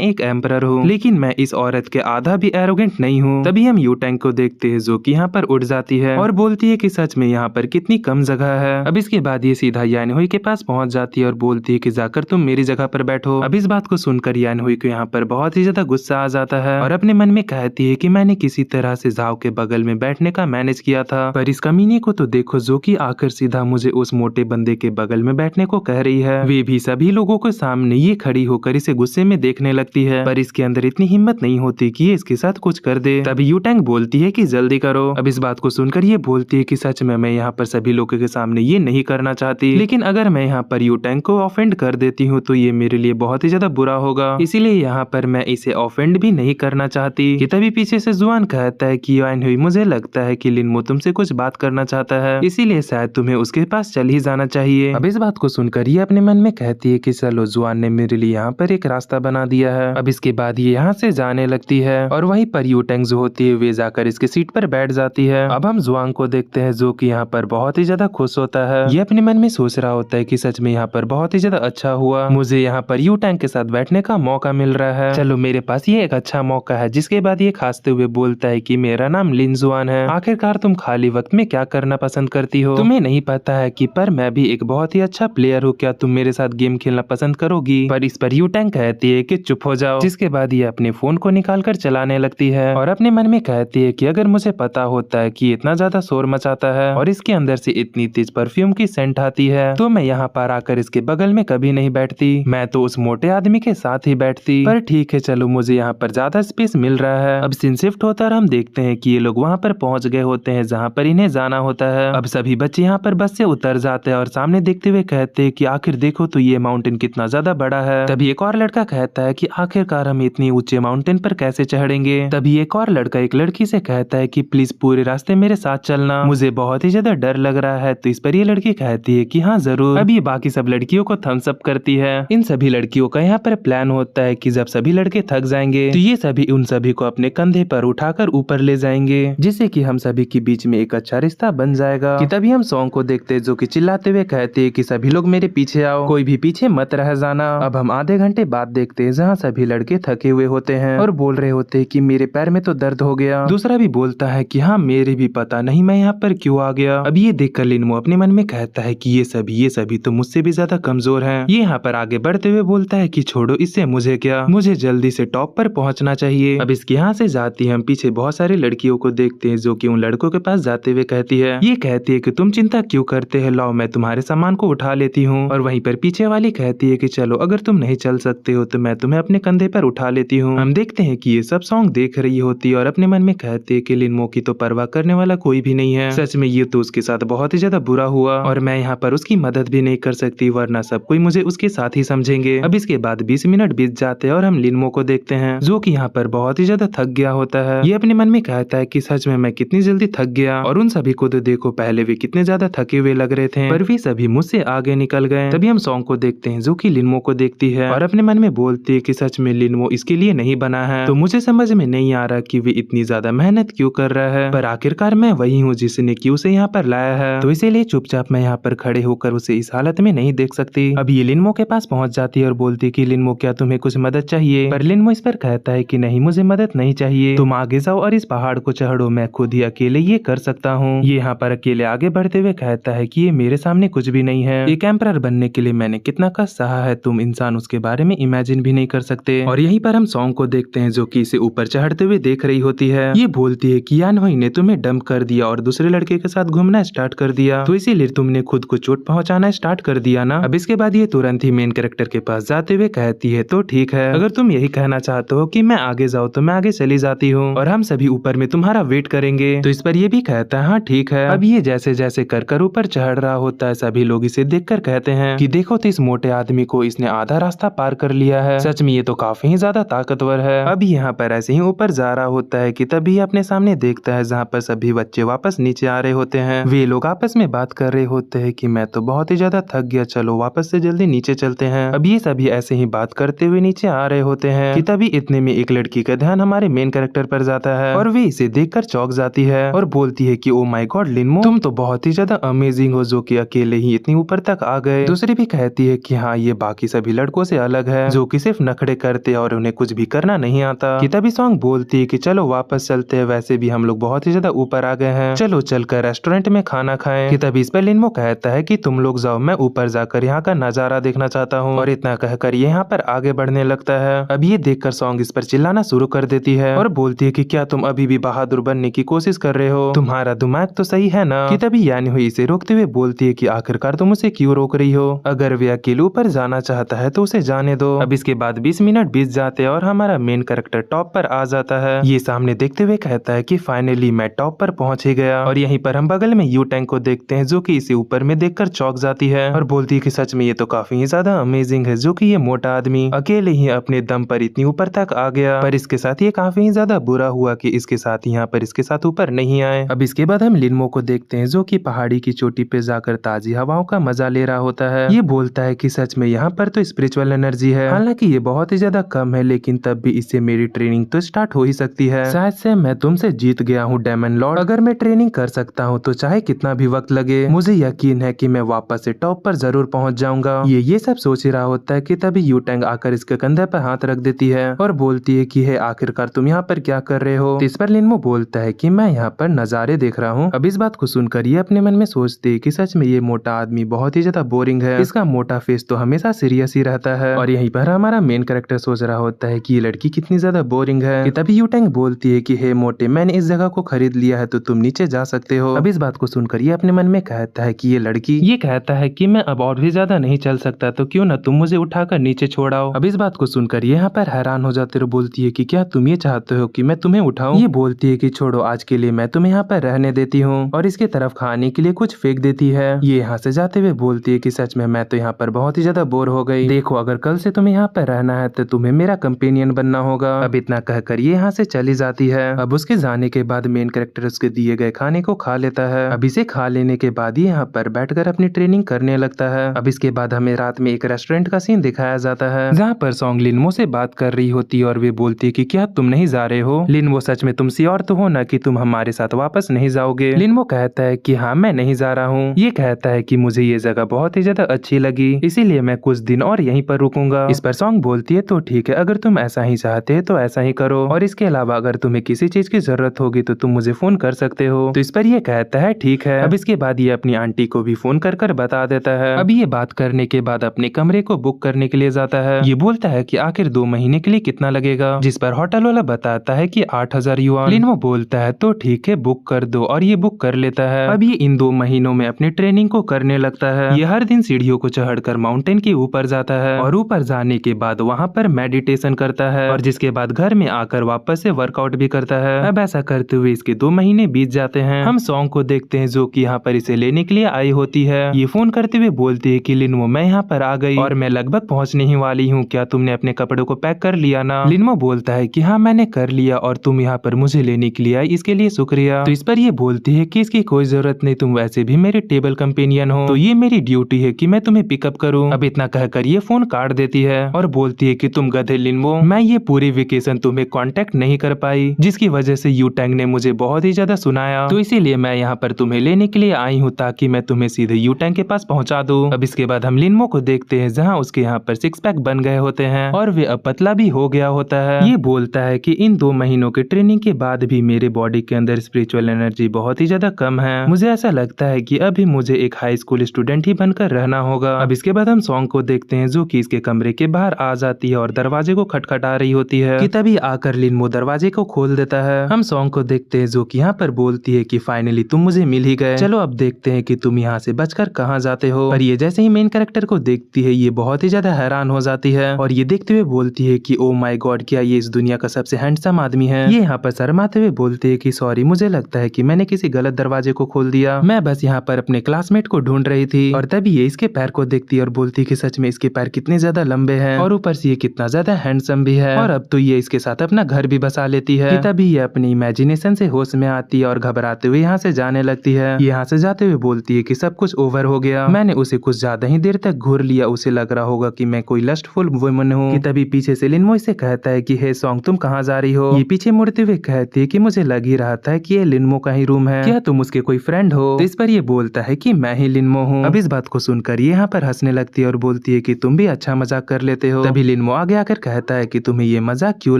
एक एम्परर हूँ, लेकिन मैं इस औरत के आधा भी एरोगेंट नहीं हूँ। तभी हम यू टैंग को देखते हैं, जो कि यहाँ पर उड़ जाती है और बोलती है कि सच में यहाँ पर कितनी कम जगह है। अब इसके बाद ये सीधा यान हुई के पास पहुंच जाती है और बोलती है कि जाकर तुम मेरी जगह पर बैठो। अब इस बात को सुनकर यान हुई को यहाँ पर बहुत ही ज्यादा गुस्सा आ जाता है, और अपने मन में कहती है कि मैंने किसी तरह से जाओ के बगल में बैठने का मैनेज किया था, पर इस कमीने को तो देखो, जो कि आकर सीधा मुझे उस मोटे बंदे के बगल में बैठने को कह रही है। वे भी सभी लोगों के सामने ये खड़ी होकर इसे गुस्से में देखने लगती है, पर इसके अंदर इतनी हिम्मत नहीं होती कि ये इसके साथ कुछ कर दे। तभी यू टैंग बोलती है कि जल्दी करो। अब इस बात को सुनकर ये बोलती है कि सच में मैं यहाँ पर सभी लोगों के सामने ये नहीं करना चाहती, लेकिन अगर मैं यहाँ पर यू टैंग को ऑफेंड कर देती हूँ तो ये मेरे लिए बहुत ही ज्यादा बुरा होगा, इसीलिए यहाँ पर मैं इसे ऑफेंड भी नहीं करना चाहती। कि तभी पीछे से जुआन कहता है कि यान हुई, मुझे लगता है कि लिनमो तुमसे कुछ बात करना चाहता है, इसीलिए शायद तुम्हें उसके पास चल ही जाना चाहिए। अब इस बात को सुनकर ये अपने मन में कहती है कि चलो, जुआन ने मेरे लिए यहाँ पर एक रास्ता बना दिया है। अब इसके बाद ये यहाँ से जाने लगती है, और वहीं पर यू टैंग जो होती है वे जाकर इसके सीट पर बैठ जाती है। अब हम जुआन को देखते हैं, जो कि यहाँ पर बहुत ही ज्यादा खुश होता है। ये अपने मन में सोच रहा होता है कि सच में यहाँ पर बहुत ही ज्यादा अच्छा हुआ, मुझे यहाँ पर यू टैंग के साथ बैठने का मौका मिल रहा है, चलो मेरे पास ये एक अच्छा मौका है। जिसके बाद ये खांसते हुए बोलता है कि मेरा नाम लिन जुआन है, आखिरकार तुम खाली वक्त में क्या करना पसंद करती हो? तुम्हें नहीं पता है कि पर मैं भी एक बहुत ही अच्छा प्लेयर हूँ, क्या तुम मेरे साथ गेम खेलना पसंद करोगी? पर इस पर यू टैंग कहती है कि चुप हो जाओ। जिसके बाद ये अपने फोन को निकाल कर चलाने लगती है, और अपने मन में कहती है कि अगर मुझे पता होता है कि इतना ज्यादा शोर मचाता है और इसके अंदर से इतनी तेज परफ्यूम की सेंट आती है, तो मैं यहाँ पर आकर इसके बगल में कभी नहीं बैठती, मैं तो उस मोटे आदमी के साथ ही बैठती। पर ठीक है, चलो, मुझे यहाँ पर ज्यादा स्पेस मिल रहा है। अब सीन शिफ्ट होता है, हम देखते हैं कि ये लोग वहाँ पर पहुँच गए होते हैं जहाँ पर इन्हें जाना होता है। अब सभी बच्चे यहाँ पर बस से उतर जाते हैं और सामने देखते हुए कहते हैं कि आखिर देखो तो ये माउंटेन कितना ज्यादा बड़ा है। तभी एक और लड़का कहता है कि आखिरकार हम इतनी ऊंचे माउंटेन पर कैसे चढ़ेंगे? तभी एक और लड़का एक लड़की से कहता है कि प्लीज पूरे रास्ते मेरे साथ चलना, मुझे बहुत ही ज्यादा डर लग रहा है। तो इस पर ये लड़की कहती है कि हाँ जरूर। अब ये बाकी सब लड़कियों को थम्स अप करती है। इन सभी लड़कियों का यहाँ पर प्लान होता है कि जब सभी लड़के थक जाएंगे तो ये सभी उन सभी को अपने कंधे पर उठाकर ऊपर ले जाएंगे, जिससे कि हम सभी के बीच में एक अच्छा रिश्ता बन जाएगा। कि तभी हम सॉन्ग को देखते हैं, जो कि चिल्लाते हुए कहते हैं कि सभी लोग मेरे पीछे आओ, कोई भी पीछे मत रह जाना। अब हम आधे घंटे बाद देखते हैं, जहाँ सभी लड़के थके हुए होते हैं और बोल रहे होते हैं कि मेरे पैर में तो दर्द हो गया। दूसरा भी बोलता है कि हाँ, मेरे भी पता नहीं मैं यहाँ पर क्यों आ गया। अब ये देखकर लिनमो अपने मन में कहता है कि ये सभी तो मुझसे भी ज्यादा कमजोर हैं। ये यहाँ पर आगे बढ़ते हुए बोलता है कि छोड़ो, इससे मुझे क्या, मुझे जल्दी से टॉप पर पहुंचना चाहिए। अब इसके यहाँ से जाती है, हम पीछे बहुत सारी लड़कियों को देखते हैं, जो कि उन लड़कों के पास जाते हुए कहती है, ये कहती है कि तुम चिंता क्यों करते हैं, लाओ मैं तुम्हारे सामान को उठा लेती हूँ। और वहीं पर पीछे वाली कहती है कि चलो, अगर तुम नहीं चल सकते हो तो मैं तुम्हें अपने कंधे पर उठा लेती हूँ। हम देखते हैं कि ये सब सॉन्ग देख रही होती है और अपने मन में कहती है कि लिनमो की तो परवाह करने वाला कोई भी नहीं है, सच में ये तो उसके साथ बहुत ही ज्यादा बुरा हुआ और मैं यहाँ पर उसकी मदद भी नहीं कर सकती, वरना सब कोई मुझे उसके साथ ही समझेंगे। अब इसके बाद 20 मिनट बीत जाते हैं और हम लिनमो को देखते हैं, जो कि यहाँ पर बहुत ही ज्यादा थक गया होता है। ये अपने मन में कहता है कि सच में मैं कितनी जल्दी थक गया, और उन सभी को तो देखो, पहले वे कितने ज्यादा थके हुए लग रहे थे, पर वे सभी मुझसे आगे निकल गए। तभी हम सॉन्ग को देखते हैं, जो कि लिनमो को देखती है और अपने मन में बोलती है कि सच में लिनमो इसके लिए नहीं बना है, तो मुझे समझ में नहीं आ रहा कि वे इतनी ज्यादा मेहनत क्यों कर रहा है, पर आखिरकार मैं वही हूँ जिसने कि उसे यहाँ पर लाया है, तो इसीलिए चुपचाप मैं यहाँ पर खड़े होकर उसे इस हालत में नहीं देख सकती। अब ये लिनमो के पास पहुंच जाती है और बोलती है कि लिनमो, क्या तुम्हें कुछ मदद चाहिए? पर लिनमो इस पर कहता है कि नहीं, मुझे मदद नहीं चाहिए, तुम आगे जाओ और इस पहाड़ को चढ़ो, मैं खुद ही अकेले ये कर सकता हूँ। ये यहाँ पर अकेले आगे बढ़ते हुए कहता है कि ये मेरे सामने कुछ भी नहीं है, एक एम्परर बनने के लिए मैंने कितना कष्ट सहा है, तुम इंसान उसके बारे में इमेजिन भी नहीं कर सकते। और यहीं पर हम सॉन्ग को देखते हैं, जो कि इसे ऊपर चढ़ते हुए देख रही होती है। ये बोलती है कि यानहोई ने तुम्हें डंप कर दिया और दूसरे लड़के के साथ घूमना स्टार्ट कर दिया, तो इसीलिए तुमने खुद को चोट पहुंचाना स्टार्ट कर दिया ना। अब इसके बाद ये तुरंत ही मेन कैरेक्टर के पास जाते हुए कहती है, तो ठीक है, अगर तुम यही कहना चाहते हो कि मैं आगे जाऊँ तो मैं आगे चली जाती हूँ और हम सभी ऊपर में तुम्हारा वेट करेंगे। तो इस पर ये भी कहता है, हाँ ठीक है। अब ये जैसे जैसे कर ऊपर चढ़ रहा होता है, सभी लोग इसे देखकर कहते हैं कि देखो तो इस मोटे आदमी को देखो इसने आधा रास्ता पार कर लिया है, सच में ये तो काफी ही ज्यादा ताकतवर है। अभी यहाँ पर ऐसे ही ऊपर जा रहा होता है कि तभी अपने सामने देखता है जहाँ पर सभी बच्चे वापस नीचे आ रहे होते हैं। वे लोग आपस में बात कर रहे होते हैं कि मैं तो बहुत ही ज्यादा थक गया, चलो वापस से जल्दी नीचे चलते हैं। अब ये सभी ऐसे ही बात करते हुए नीचे आ रहे होते हैं कि तभी इतने में एक लड़की का ध्यान हमारे मेन कैरेक्टर पर जाता है और वे इसे देखकर चौंक जाती है और बोलती है कि ओ माय गॉड लिनमो, तुम तो बहुत ही ज्यादा अमेजिंग हो जो कि अकेले ही इतनी ऊपर तक आ गए। दूसरी भी कहती है कि हाँ ये बाकी सभी लड़कों से अलग है जो कि सिर्फ नखड़े करते और उन्हें कुछ भी करना नहीं आता। कि तभी सॉन्ग बोलती है कि चलो वापस चलते हैं, वैसे भी हम लोग बहुत ही ज्यादा ऊपर आ गए हैं, चलो चलकर रेस्टोरेंट में खाना खाएं। कि तभी इस पर लिनमो कहता है कि तुम लोग जाओ, मैं ऊपर जाकर यहाँ का नजारा देखना चाहता हूँ। और इतना कहकर यहाँ पर आगे बढ़ने लगता है। अब ये देखकर सॉन्ग इस पर चिल्लाना शुरू कर देती है और बोलती है कि क्या तुम अभी भी बहादुर बनने की कोशिश कर रहे हो, तुम्हारा दिमाग तो सही है ना। कि तभी यानी हुई इसे रोकते हुए बोलती है कि आखिरकार तुम उसे क्यों रोक रही हो, अगर वे अकेले ऊपर जाना चाहता है तो उसे जाने दो। अब इसके बाद 20 मिनट बीत जाते हैं और हमारा मेन कैरेक्टर टॉप पर आ जाता है। ये सामने देखते हुए कहता है कि फाइनली मैं टॉप पर पहुंच ही गया। और यहीं पर हम बगल में यू टैंक को देखते हैं जो कि इसे ऊपर में देखकर चौंक जाती है और बोलती है कि सच में ये तो काफी ही ज्यादा अमेजिंग है जो कि ये मोटा आदमी अकेले ही अपने दम पर इतनी ऊपर तक आ गया। पर इसके साथ ये काफी ही ज्यादा बुरा हुआ कि इसके साथ यहाँ पर इसके साथ ऊपर नहीं आए। अब इसके बाद हम लिनमो को देखते हैं जो कि पहाड़ी की चोटी पे जाकर ताजी हवाओं का मजा ले रहा होता है। ये बोलता है कि सच में यहाँ पर तो स्पिरिचुअल एनर्जी है, हालांकि ये बहुत ही ज्यादा कम है, लेकिन तब भी इससे मेरी ट्रेनिंग तो स्टार्ट हो ही सकती है। शायद से मैं तुमसे जीत गया हूँ डेमन लॉर्ड, अगर मैं ट्रेनिंग कर सकता हूँ तो चाहे कितना भी वक्त लगे, मुझे यकीन है कि मैं वापस से टॉप पर जरूर पहुँच जाऊंगा। ये सब सोच ही रहा होता है कि तभी यू टैंग आकर इसके कंधे पर हाथ रख देती है और बोलती है कि हे आखिरकार तुम यहाँ पर क्या कर रहे हो। इस पर लिनमो बोलता है कि मैं यहाँ पर नजारे देख रहा हूँ। अब इस बात को सुनकर ये अपने मन में सोचती है कि सच में ये मोटा आदमी बहुत ही ज्यादा बोरिंग है, इसका मोटा फेस तो हमेशा सीरियस ही रहता है। और यहीं पर हमारा मेन कैरेक्टर सोच रहा होता है कि ये लड़की कितनी ज्यादा बोरिंग है। कि तभी यू टैंग बोलती है कि हे मोटे, मैंने इस जगह को खरीद लिया है तो तुम नीचे जा सकते हो। अब इस बात को सुनकर ये अपने मन में कहता है कि ये लड़की ये कहता है कि मैं अब और भी ज्यादा नहीं चल सकता तो क्यों ना तुम मुझे उठाकर नीचे छोड़ाओ। अब इस बात को सुनकर यहाँ पर हैरान हो जाते हो, बोलती है कि क्या तुम ये चाहते हो कि मैं तुम्हें उठाऊं। ये बोलती है कि छोड़ो, आज के लिए मैं तुम्हें यहाँ पर रहने देती हूँ और इसके तरफ खाने के लिए कुछ फेंक देती है। ये यहाँ से जाते हुए बोलती है कि सच में मैं तो यहाँ पर बहुत ही ज्यादा बोर हो गई, देखो अगर कल से तुम्हें यहाँ पर रहना है तो तुम्हें मेरा कंपेनियन बनना होगा। अब इतना कहकर ये यहाँ से चली जाती है। अब उसके जाने के बाद मेन कैरेक्टर उसके दिए गए खाने को खा लेता है। अब इसे खा लेने के बाद ये यहाँ पर बैठकर अपनी ट्रेनिंग करने लगता है। अब इसके बाद हमें रात में एक रेस्टोरेंट का सीन दिखाया जाता है जहाँ पर सॉन्ग लिनमो से बात कर रही होती है और वे बोलती है कि क्या तुम नहीं जा रहे हो। लिनमो, सच में तुम श्योर तो हो ना कि तुम हमारे साथ वापस नहीं जाओगे। लिनमो कहता है कि हाँ मैं नहीं जा रहा हूँ। ये कहता है कि मुझे ये जगह बहुत ही ज्यादा अच्छी लगी, इसीलिए मैं कुछ दिन और यहीं पर रुकूंगा। इस पर सॉन्ग बोलती है तो ठीक है, अगर तुम ऐसा ही चाहते हैं तो ऐसा ही करो, और इसके अलावा अगर तुम्हें किसी चीज की जरूरत होगी तो तुम मुझे फोन कर सकते हो। तो इस पर ये कहता है ठीक है। अब इसके बाद ये अपनी आंटी को भी फोन कर बता देता है। अब ये बात करने के बाद अपने कमरे को बुक करने के लिए जाता है। ये बोलता है कि आखिर 2 महीने के लिए कितना लगेगा, जिस पर होटल वाला बताता है कि 8,000 युआन। लिनमो बोलता है तो ठीक है बुक कर दो, और ये बुक कर लेता है। अब ये इन 2 महीनों में अपनी ट्रेनिंग को करने लगता है। ये हर दिन सीढ़ियों को चढ़कर माउंटेन के ऊपर जाता है और ऊपर जाने के बाद वहाँ पर मेडिटेशन करता है और जिसके बाद घर में आकर वापस से वर्कआउट भी करता है। अब ऐसा करते हुए इसके 2 महीने बीत जाते हैं। हम सॉन्ग को देखते हैं जो कि यहाँ पर इसे लेने के लिए आई होती है। ये फोन करते हुए बोलती है कि लिनमो मैं यहाँ पर आ गई और मैं लगभग पहुँचने ही वाली हूँ, क्या तुमने अपने कपड़ों को पैक कर लिया ना। लिनमो बोलता है कि हाँ मैंने कर लिया और तुम यहाँ पर मुझे लेने के लिए आई, इसके लिए शुक्रिया। तो इस पर ये बोलती है कि इसकी कोई जरूरत नहीं, तुम वैसे भी मेरे टेबल कंपेनियन हो, तो ये मेरी ड्यूटी है कि मैं तुम्हें पिकअप करूँ। अब इतना कहकर ये फोन काट देती है और बोलती है कि तुम गधे लिनमो, मैं ये पूरी वेकेशन तुम्हें कांटेक्ट नहीं कर पाई, जिसकी वजह से यू टैंग ने मुझे बहुत ही ज्यादा सुनाया, तो इसीलिए मैं यहाँ पर तुम्हें लेने के लिए आई हूँ ताकि मैं तुम्हें सीधे यू टैंग के पास पहुँचा दूँ। अब इसके बाद हम लिनमो को देखते हैं जहाँ उसके यहाँ पर 6 पैक बन गए होते हैं और वे अब पतला भी हो गया होता है। ये बोलता है कि इन 2 महीनों की ट्रेनिंग के बाद भी मेरे बॉडी के अंदर स्पिरिचुअल एनर्जी बहुत ही ज्यादा कम है, मुझे ऐसा लगता है कि अभी मुझे एक हाई स्कूल स्टूडेंट ही बनकर रहना होगा। अब इसके बाद हम सॉन्ग को देखते हैं जो कि इसके कमरे के बाहर आ जाती है और दरवाजे को खटखटा रही होती है कि तभी आकर लिनमो दरवाजे को खोल देता है। हम सॉन्ग को देखते हैं जो कि यहाँ पर बोलती है कि फाइनली तुम मुझे मिल ही गए, चलो अब देखते हैं कि तुम यहाँ से बचकर कहाँ जाते हो। पर ये जैसे ही मेन कैरेक्टर को देखती है ये बहुत ही ज्यादा हैरान हो जाती है और ये देखते हुए बोलती है कि ओ माय गॉड, क्या ये इस दुनिया का सबसे हैंडसम आदमी है। ये यहाँ पर शर्माते हुए बोलते है कि सॉरी, मुझे लगता है कि मैंने किसी गलत दरवाजे को खोल दिया, मैं बस यहाँ पर अपने क्लासमेट को ढूंढ रही थी। और तभी ये इसके पैर को देखती है और बोलती है कि सच सच में इसके पैर कितने ज्यादा लंबे हैं और ऊपर से ये कितना ज्यादा हैंडसम भी है। और अब तो ये इसके साथ अपना घर भी बसा लेती है। तभी ये अपनी इमेजिनेशन से होश में आती है और घबराते हुए यहाँ से जाने लगती है। यहाँ से जाते हुए बोलती है कि सब कुछ ओवर हो गया, मैंने उसे कुछ ज्यादा ही देर तक घूर लिया, उसे लग रहा होगा कि मैं कोई लस्टफुल वुमन हूँ। तभी पीछे से लिनमो इसे कहता है कि हे सॉन्ग, तुम कहाँ जा रही हो। ये पीछे मुड़ते हुए कहती है कि मुझे लग ही रहा था कि ये लिनमो का ही रूम है, क्या तुम उसके कोई फ्रेंड हो। तो इस पर ये बोलता है कि मैं ही लिनमो हूँ। अब इस बात को सुनकर ये यहाँ पर हंसने लगती है और बोलती है कि तुम भी अच्छा मजाक कर लेते हो। तभी लिनमो आगे आकर कहता है कि तुम्हें ये मजाक क्यों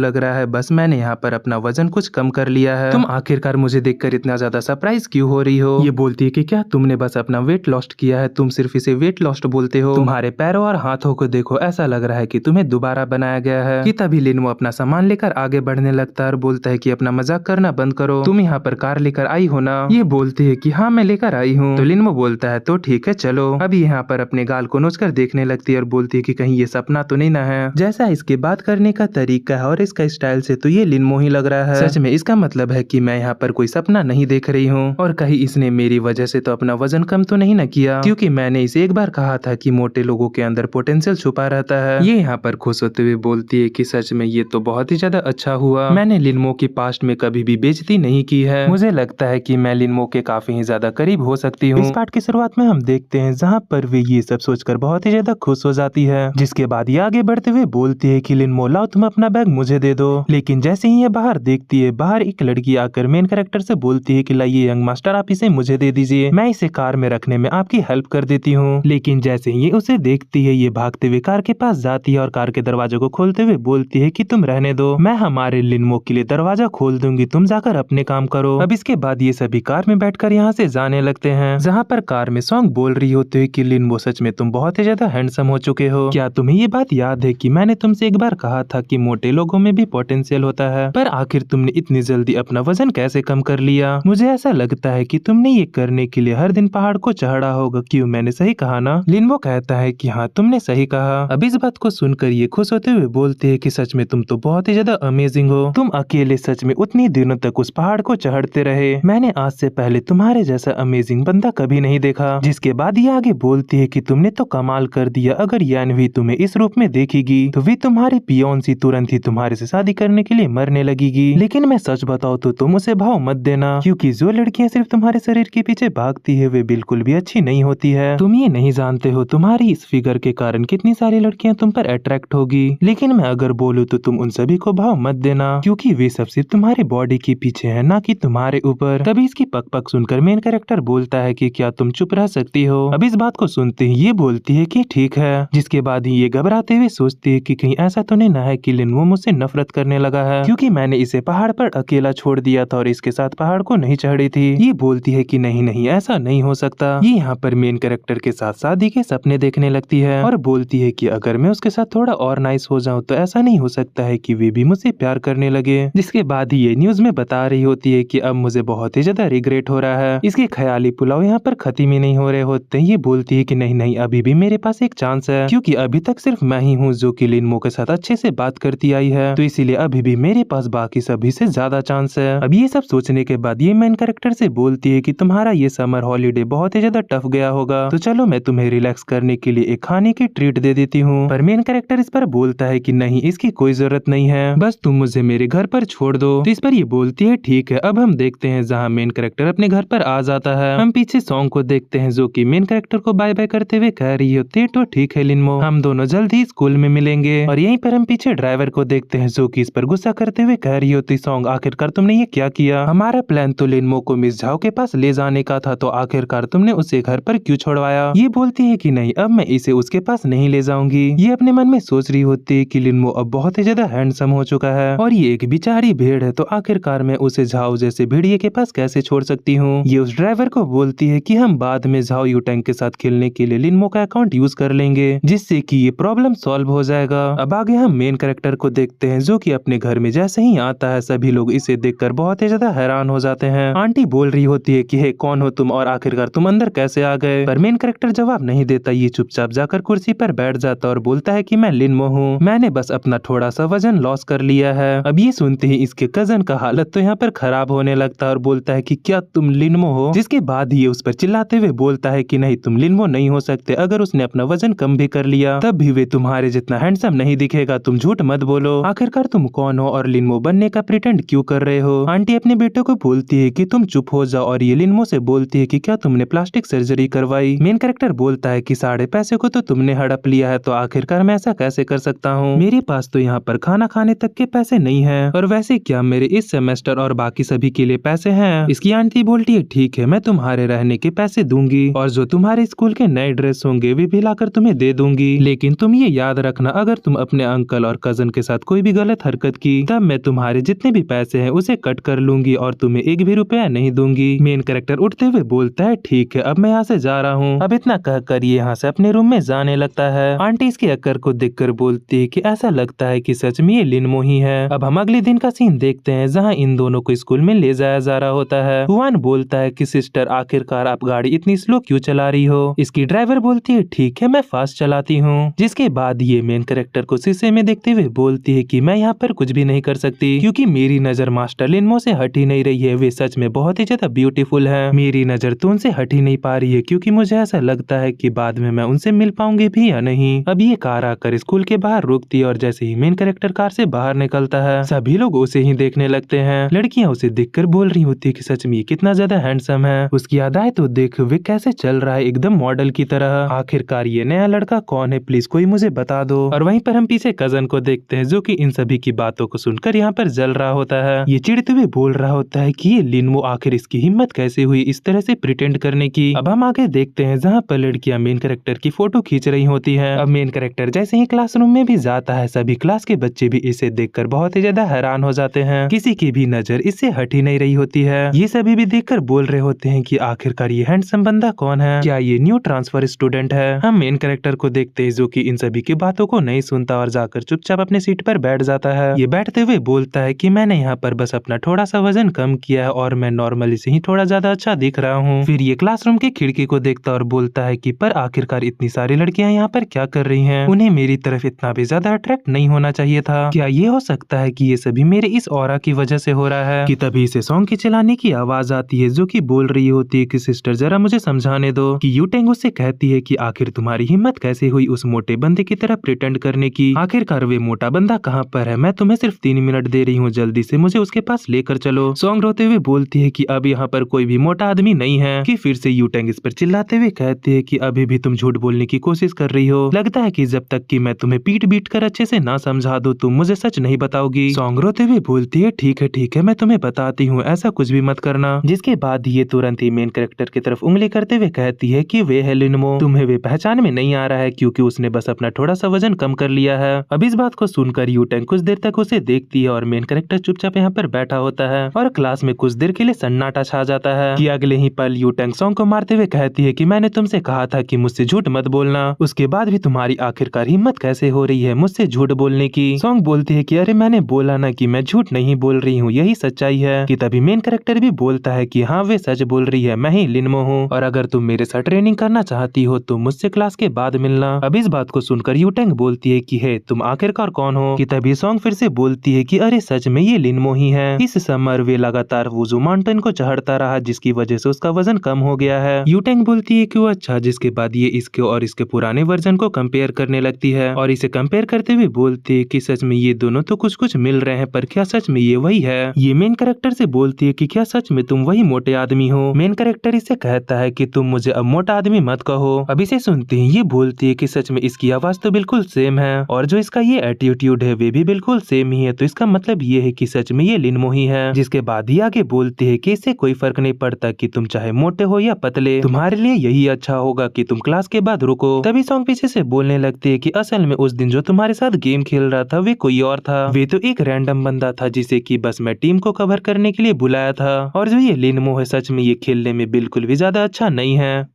लग रहा है, बस मैंने यहाँ पर अपना वजन कुछ कम कर लिया है। तुम आखिरकार मुझे देखकर इतना ज्यादा सरप्राइज क्यों हो रही हो। ये बोलती है कि क्या तुमने बस अपना वेट लॉस्ट किया है, तुम सिर्फ इसे वेट लॉस्ट बोलते हो, तुम्हारे पैरों और हाथों को देखो, ऐसा लग रहा है कि तुम्हें दोबारा बनाया गया है। कि तभी लिनमो अपना सामान लेकर आगे बढ़ने लगता है और बोलता है कि अपना मजाक करना बंद करो, तुम यहाँ पर कार लेकर आई हो ना। ये बोलती है कि हाँ मैं लेकर आई हूँ। तो लिनमो बोलता है तो ठीक है चलो। अभी यहाँ पर अपने गाल को नोचकर देखने लगती है और बोलती है कि कहीं ये सपना तो नहीं ना है। जैसा इसके बात करने का तरीका है और इसका स्टाइल से तो ये लिनमो ही लग रहा है। सच में इसका मतलब है कि मैं यहाँ पर कोई सपना नहीं देख रही हूँ और कहीं इसने मेरी वजह से तो अपना वजन कम तो नहीं न किया, क्योंकि मैंने इसे एक बार कहा था कि मोटे लोगों के अंदर पोटेंशियल छुपा रहता है। ये यहाँ पर खुश होते हुए बोलती है कि सच में ये तो बहुत ही ज्यादा अच्छा हुआ, मैंने लिनमो की पास्ट में कभी भी बेइज्जती नहीं की है, मुझे लगता है कि मैं लिनमो के काफी ही ज्यादा करीब हो सकती हूँ। इस पार्ट की शुरुआत में हम देखते हैं जहाँ पर वे ये सब सोचकर बहुत ही ज्यादा खुश हो जाती है, जिसके बाद ये आगे बढ़ते हुए बोलती है कि लिनमो लाओ तुम अपना बैग मुझे दे दो। लेकिन जैसे ही ये बाहर देखती है, बाहर एक लड़की आकर मेन कैरेक्टर से बोलती है कि लाइए यंग मास्टर आप इसे मुझे दे दीजिए, मैं इसे कार में रखने में आपकी हेल्प कर देती हूँ। लेकिन जैसे ही ये उसे देखती है, ये भागते हुए कार के पास जाती है और कार के दरवाजे को खोलते हुए बोलती है कि तुम रहने दो, मैं हमारे लिनमो के लिए दरवाजा खोल दूंगी, तुम जाकर अपने काम करो। अब इसके बाद ये सभी कार में बैठकर यहाँ से जाने लगते हैं, जहाँ पर कार में सॉन्ग बोल रही होती है कि लिनमो सच में तुम बहुत ही ज्यादा हैंडसम हो चुके हो, क्या तुम्हें ये बात याद है कि मैंने तुमसे एक बार कहा था कि मोटे लोगों में भी पोटेंशियल होता है, पर आखिर तुमने इतनी जल्दी अपना वजन कैसे कम कर लिया। मुझे ऐसा लगता है कि तुमने ये करने के लिए हर दिन पहाड़ को चढ़ा होगा, क्यों मैंने सही कहा ना। लिनमो कहता है कि हाँ तुमने सही कहा। अब इस बात को सुनकर ये खुश होते हुए बोलते हैं कि सच में तुम तो बहुत ही ज्यादा अमेजिंग हो, तुम अकेले सच में उतनी दिनों तक उस पहाड़ को चढ़ते रहे, मैंने आज से पहले तुम्हारे जैसा अमेजिंग बंदा कभी नहीं देखा। जिसके बाद ये आगे बोलती है कि तुमने तो कमाल कर दिया, अगर यान्वी तुम्हें इस रूप में देखेगी तो वे तुम्हारी पियोंसी तुरंत ही तुम्हारे से शादी करने के लिए मरने लगेगी। लेकिन मैं सच बताऊं तो तुम उसे भाव मत देना, क्योंकि जो लड़कियां सिर्फ तुम्हारे शरीर के पीछे भागती है वे बिल्कुल भी अच्छी नहीं होती है। तुम ये नहीं जानते हो तुम्हारी इस फिगर के कारण कितनी सारी लड़कियां तुम पर अट्रैक्ट होगी। लेकिन मैं अगर बोलूँ तो तुम उन सभी को भाव मत देना, क्योंकि वे सब सिर्फ तुम्हारी बॉडी के पीछे है, ना कि तुम्हारे ऊपर। तभी इसकी पक पक सुनकर मेन कैरेक्टर बोलता है कि क्या तुम चुप रह सकती हो। अब इस बात को सुनते ही ये बोलती है कि ठीक है। जिसके बाद ही ये घबराते हुए सोचती है कि कहीं ऐसा तो नहीं ना है कि लिनमो मुझसे नफरत करने लगा है, क्योंकि मैंने इसे पहाड़ पर अकेला छोड़ दिया था और इसके साथ पहाड़ को नहीं चढ़ी थी। ये बोलती है कि नहीं नहीं ऐसा नहीं हो सकता। ये यहाँ पर मेन कैरेक्टर के साथ शादी के सपने देखने लगती है और बोलती है कि अगर मैं उसके साथ थोड़ा और नाइस हो जाऊं तो ऐसा नहीं हो सकता है कि वे भी मुझसे प्यार करने लगे। जिसके बाद ही ये न्यूज में बता रही होती है कि अब मुझे बहुत ही ज्यादा रिग्रेट हो रहा है। इसके ख्याली पुलाव यहाँ पर खत्म ही नहीं हो रहे होते। ये बोलती है कि नहीं नहीं अभी भी मेरे पास एक चांस है, क्योंकि अभी तक सिर्फ मैं ही हूँ जो कि लिनमो के साथ अच्छे से बात करती आई है, तो इसीलिए अभी भी मेरे पास बाकी सभी से ज्यादा चांस है। अब ये सब सोचने के बाद ये मेन कैरेक्टर से बोलती है कि तुम्हारा ये समर हॉलीडे बहुत ही ज्यादा टफ गया होगा, तो चलो मैं तुम्हें रिलैक्स करने के लिए एक खाने की ट्रीट दे देती हूँ। पर मेन कैरेक्टर इस पर बोलता है कि नहीं इसकी कोई जरूरत नहीं है, बस तुम मुझे मेरे घर पर छोड़ दो। तो इस पर ये बोलती है ठीक है। अब हम देखते हैं जहाँ मेन कैरेक्टर अपने घर पर आ जाता है। हम पीछे सॉन्ग को देखते हैं जो कि मेन कैरेक्टर को बाय बाय करते हुए कह रही होती है तो ठीक है लिनमो, हम दोनों जल्द ही स्कूल में मिलेंगे। और यहीं पर हम पीछे ड्राइवर को देखते हैं जो कि इस पर गुस्सा करते हुए कह रही होती सॉन्ग आखिरकार तुमने ये क्या किया, हमारा प्लान तो लिनमो को मिस झाओ के पास ले जाने का था, तो आखिरकार तुमने उसे घर पर क्यों छोड़वाया। ये बोलती है कि नहीं अब मैं इसे उसके पास नहीं ले जाऊंगी। ये अपने मन में सोच रही होती है कि लिनमो अब बहुत ही ज्यादा हैंडसम हो चुका है और ये एक बेचारी भेड़ है, तो आखिरकार मैं उसे झाओ जैसे भेड़िए के पास कैसे छोड़ सकती हूँ। ये उस ड्राइवर को बोलती है कि हम बाद में झाओ यूटैंग के साथ खेलने के लिए लिनमो का अकाउंट यूज कर लेंगे, जिससे कि ये प्रॉब्लम सॉल्व हो जाएगा। अब आगे हम मेन कैरेक्टर को देखते हैं जो कि अपने घर में जैसे ही आता है सभी लोग इसे देखकर बहुत ही ज्यादा हैरान हो जाते हैं। आंटी बोल रही होती है कि हे कौन हो तुम और आखिरकार तुम अंदर कैसे आ गए। पर मेन कैरेक्टर जवाब नहीं देता, ये चुपचाप जाकर कुर्सी पर बैठ जाता और बोलता है कि मैं लिनमो हूँ, मैंने बस अपना थोड़ा सा वजन लॉस कर लिया है। अब ये सुनते ही इसके कजन का हालत तो यहाँ पर खराब होने लगता है और बोलता है कि क्या तुम लिनमो हो। जिसके बाद ये उस पर चिल्लाते हुए बोलता है कि नहीं तुम लिनमो नहीं हो सकते, अगर उसने अपना वजन वजन कम भी कर लिया, तब भी वे तुम्हारे जितना हैंडसम नहीं दिखेगा। तुम झूठ मत बोलो, आखिरकार तुम कौन हो और लिनमो बनने का प्रिटेंड क्यों कर रहे हो। आंटी अपने बेटे को बोलती है कि तुम चुप हो जाओ और ये लिनमो से बोलती है कि क्या तुमने प्लास्टिक सर्जरी करवाई। मेन कैरेक्टर बोलता है कि सारे पैसे को तो तुमने हड़प लिया है, तो आखिरकार मैं ऐसा कैसे कर सकता हूँ। मेरे पास तो यहाँ पर खाना खाने तक के पैसे नहीं है, और वैसे क्या मेरे इस सेमेस्टर और बाकी सभी के लिए पैसे हैं। इसकी आंटी बोलती है ठीक है, मैं तुम्हारे रहने के पैसे दूंगी और जो तुम्हारे स्कूल के नए ड्रेस होंगे वे भी लाकर तुम्हें दे दूंगी, लेकिन तुम ये याद रखना अगर तुम अपने अंकल और कजन के साथ कोई भी गलत हरकत की तब मैं तुम्हारे जितने भी पैसे हैं उसे कट कर लूंगी और तुम्हें एक भी रुपया नहीं दूंगी। मेन कैरेक्टर उठते हुए बोलता है ठीक है, अब मैं यहाँ से जा रहा हूँ। अब इतना कहकर ये यहाँ से अपने रूम में जाने लगता है। आंटी इसके अक्कर को देखकर बोलती है कि ऐसा लगता है कि सच में ये लिनमो ही है। अब हम अगले दिन का सीन देखते हैं जहाँ इन दोनों को स्कूल में ले जाया जा रहा होता है। हुआन बोलता है कि सिस्टर आखिरकार आप गाड़ी इतनी स्लो क्यों चला रही हो। इसकी ड्राइवर बोलती है ठीक है, मैं फास्ट चलाती हूँ। जिसके बाद ये मेन कैरेक्टर को शीशे में देखते हुए बोलती है कि मैं यहाँ पर कुछ भी नहीं कर सकती क्योंकि मेरी नजर मास्टर लिनमो से हट ही नहीं रही है। वे सच में बहुत ही ज्यादा ब्यूटीफुल है। मेरी नजर तो उनसे हट ही नहीं पा रही है क्योंकि मुझे ऐसा लगता है कि बाद में मैं उनसे मिल पाऊंगी भी या नहीं। अब ये कार आकर स्कूल के बाहर रुकती है और जैसे ही मेन कैरेक्टर कार से बाहर निकलता है सभी लोग उसे ही देखने लगते हैं। लड़कियां उसे देखकर बोल रही होती है कि सच में कितना ज्यादा हैंडसम है। उसकी अदाएं तो देख, वे कैसे चल रहा है एकदम मॉडल की तरह। आखिरकार ये नया लड़का कौन है, प्लीज कोई मुझे बता दो। और वहीं पर हम पीछे कजन को देखते हैं जो कि इन सभी की बातों को सुनकर यहाँ पर जल रहा होता है। ये चिढ़ते हुए बोल रहा होता है कि ये लिनमो आखिर इसकी हिम्मत कैसे हुई इस तरह से प्रिटेंड करने की। अब हम आगे देखते हैं जहाँ पर लड़कियां मेन कैरेक्टर की फोटो खींच रही होती है। अब मेन कैरेक्टर जैसे ही क्लासरूम में भी जाता है सभी क्लास के बच्चे भी इसे देखकर बहुत ही ज्यादा हैरान हो जाते हैं। किसी की भी नजर इससे हट ही नहीं रही होती है। ये सभी भी देखकर बोल रहे होते हैं कि आखिरकार ये हैंडसम बंदा कौन है, क्या ये न्यू ट्रांसफर स्टूडेंट है। हम मेन कैरेक्टर को देखते हैं जो कि इन सभी की बातों को नहीं सुनता और जाकर चुपचाप अपने सीट पर बैठ जाता है। ये बैठते हुए बोलता है कि मैंने यहाँ पर बस अपना थोड़ा सा वजन कम किया है और मैं नॉर्मली से ही थोड़ा ज्यादा अच्छा दिख रहा हूँ। फिर ये क्लासरूम की खिड़की को देखता और बोलता है कि पर आखिरकार इतनी सारी लड़कियां यहाँ पर क्या कर रही हैं? उन्हें मेरी तरफ इतना भी ज्यादा अट्रैक्ट नहीं होना चाहिए था। क्या ये हो सकता है कि ये सभी मेरे इस ऑरा की वजह से हो रहा है? कि तभी से सॉन्ग की चिल्लाने की आवाज आती है जो कि बोल रही होती है कि सिस्टर जरा मुझे समझाने दो। कि यूटेंग उससे कहती है कि आखिर तुम्हारी हिम्मत कैसे हुई उस मोटे बंदे की तरह प्रिटेंड करने की। आखिरकार वे मोटा बंदा कहाँ पर है? मैं तुम्हें सिर्फ 3 मिनट दे रही हूँ, जल्दी से मुझे उसके पास लेकर चलो। सॉन्ग रोते हुए बोलती है कि अब यहाँ पर कोई भी मोटा आदमी नहीं है। कि फिर से यूटेंग इस पर चिल्लाते हुए कहती है कि अभी भी तुम झूठ बोलने की कोशिश कर रही हो। लगता है कि जब तक कि मैं तुम्हें पीट कर अच्छे से ना समझा दूं तुम मुझे सच नहीं बताओगी। सॉन्ग रोते हुए बोलती है ठीक है मैं तुम्हें बताती हूँ, ऐसा कुछ भी मत करना। जिसके बाद ये तुरंत ही मेन कैरेक्टर की तरफ उंगली करते हुए कहती है कि वे है लिनमो, तुम्हें वे पहचान में नहीं आ रहा है क्योंकि उसने बस अपना थोड़ा सा वजन कम कर लिया है। अब इस बात को सुनकर यूटेंग कुछ देर तक उसे देखती है और मेन कैरेक्टर चुपचाप यहाँ पर बैठा होता है और क्लास में कुछ देर के लिए सन्नाटा छा जाता है। कि अगले ही पल यूटेंग सॉन्ग को मारते हुए कहती है कि मैंने तुमसे कहा था कि मुझसे झूठ मत बोलना, उसके बाद भी तुम्हारी आखिरकार हिम्मत कैसे हो रही है मुझसे झूठ बोलने की। सॉन्ग बोलती है कि अरे मैंने बोला ना कि मैं झूठ नहीं बोल रही हूँ, यही सच्चाई है। कि तभी मेन कैरेक्टर भी बोलता है कि हाँ वे सच बोल रही है, मैं ही लिनमो हूँ और अगर तुम मेरे साथ ट्रेनिंग करना चाहती हो तो मुझसे क्लास के बाद मिलना। अब इस बात को सुनकर यूटेंग बोलती है कि हे तुम आखिरकार कौन हो। कि तभी सॉन्ग फिर से बोलती है कि अरे सच में ये लिनमो ही है। इस समर वे लगातार वुजू माउंटेन को चढ़ता रहा जिसकी वजह से उसका वजन कम हो गया है। यूटेंग बोलती है कि वो अच्छा, जिसके बाद ये इसके और इसके पुराने वर्जन को कंपेयर करने लगती है और इसे कंपेयर करते हुए बोलती है कि सच में ये दोनों तो कुछ कुछ मिल रहे हैं, पर क्या सच में ये वही है? ये मेन कैरेक्टर से बोलती है कि क्या सच में तुम वही मोटे आदमी हो? मेन कैरेक्टर इससे कहता है कि तुम मुझे अब मोटा आदमी मत कहो। अब इसे सुनते ही ये बोलती है कि सच में इसकी आवाज तो बिल्कुल सेम है और जो इसका ये एटीट्यूड है वे भी बिल्कुल सेम ही है, तो इसका मतलब ये है कि सच में ये लिनमो ही है। जिसके बाद ही आगे बोलती है कि इससे कोई फर्क नहीं पड़ता कि तुम चाहे मोटे हो या पतले, तुम्हारे लिए यही अच्छा होगा कि तुम क्लास के बाद रुको। तभी सॉन्ग पीछे से बोलने लगती है कि असल में उस दिन जो तुम्हारे साथ गेम खेल रहा था वे कोई और था, वे तो एक रैंडम बंदा था जिसे कि बस मैं टीम को कवर करने के लिए बुलाया था और जो ये लिनमो है सच में ये खेलने में बिल्कुल भी ज्यादा अच्छा नहीं है।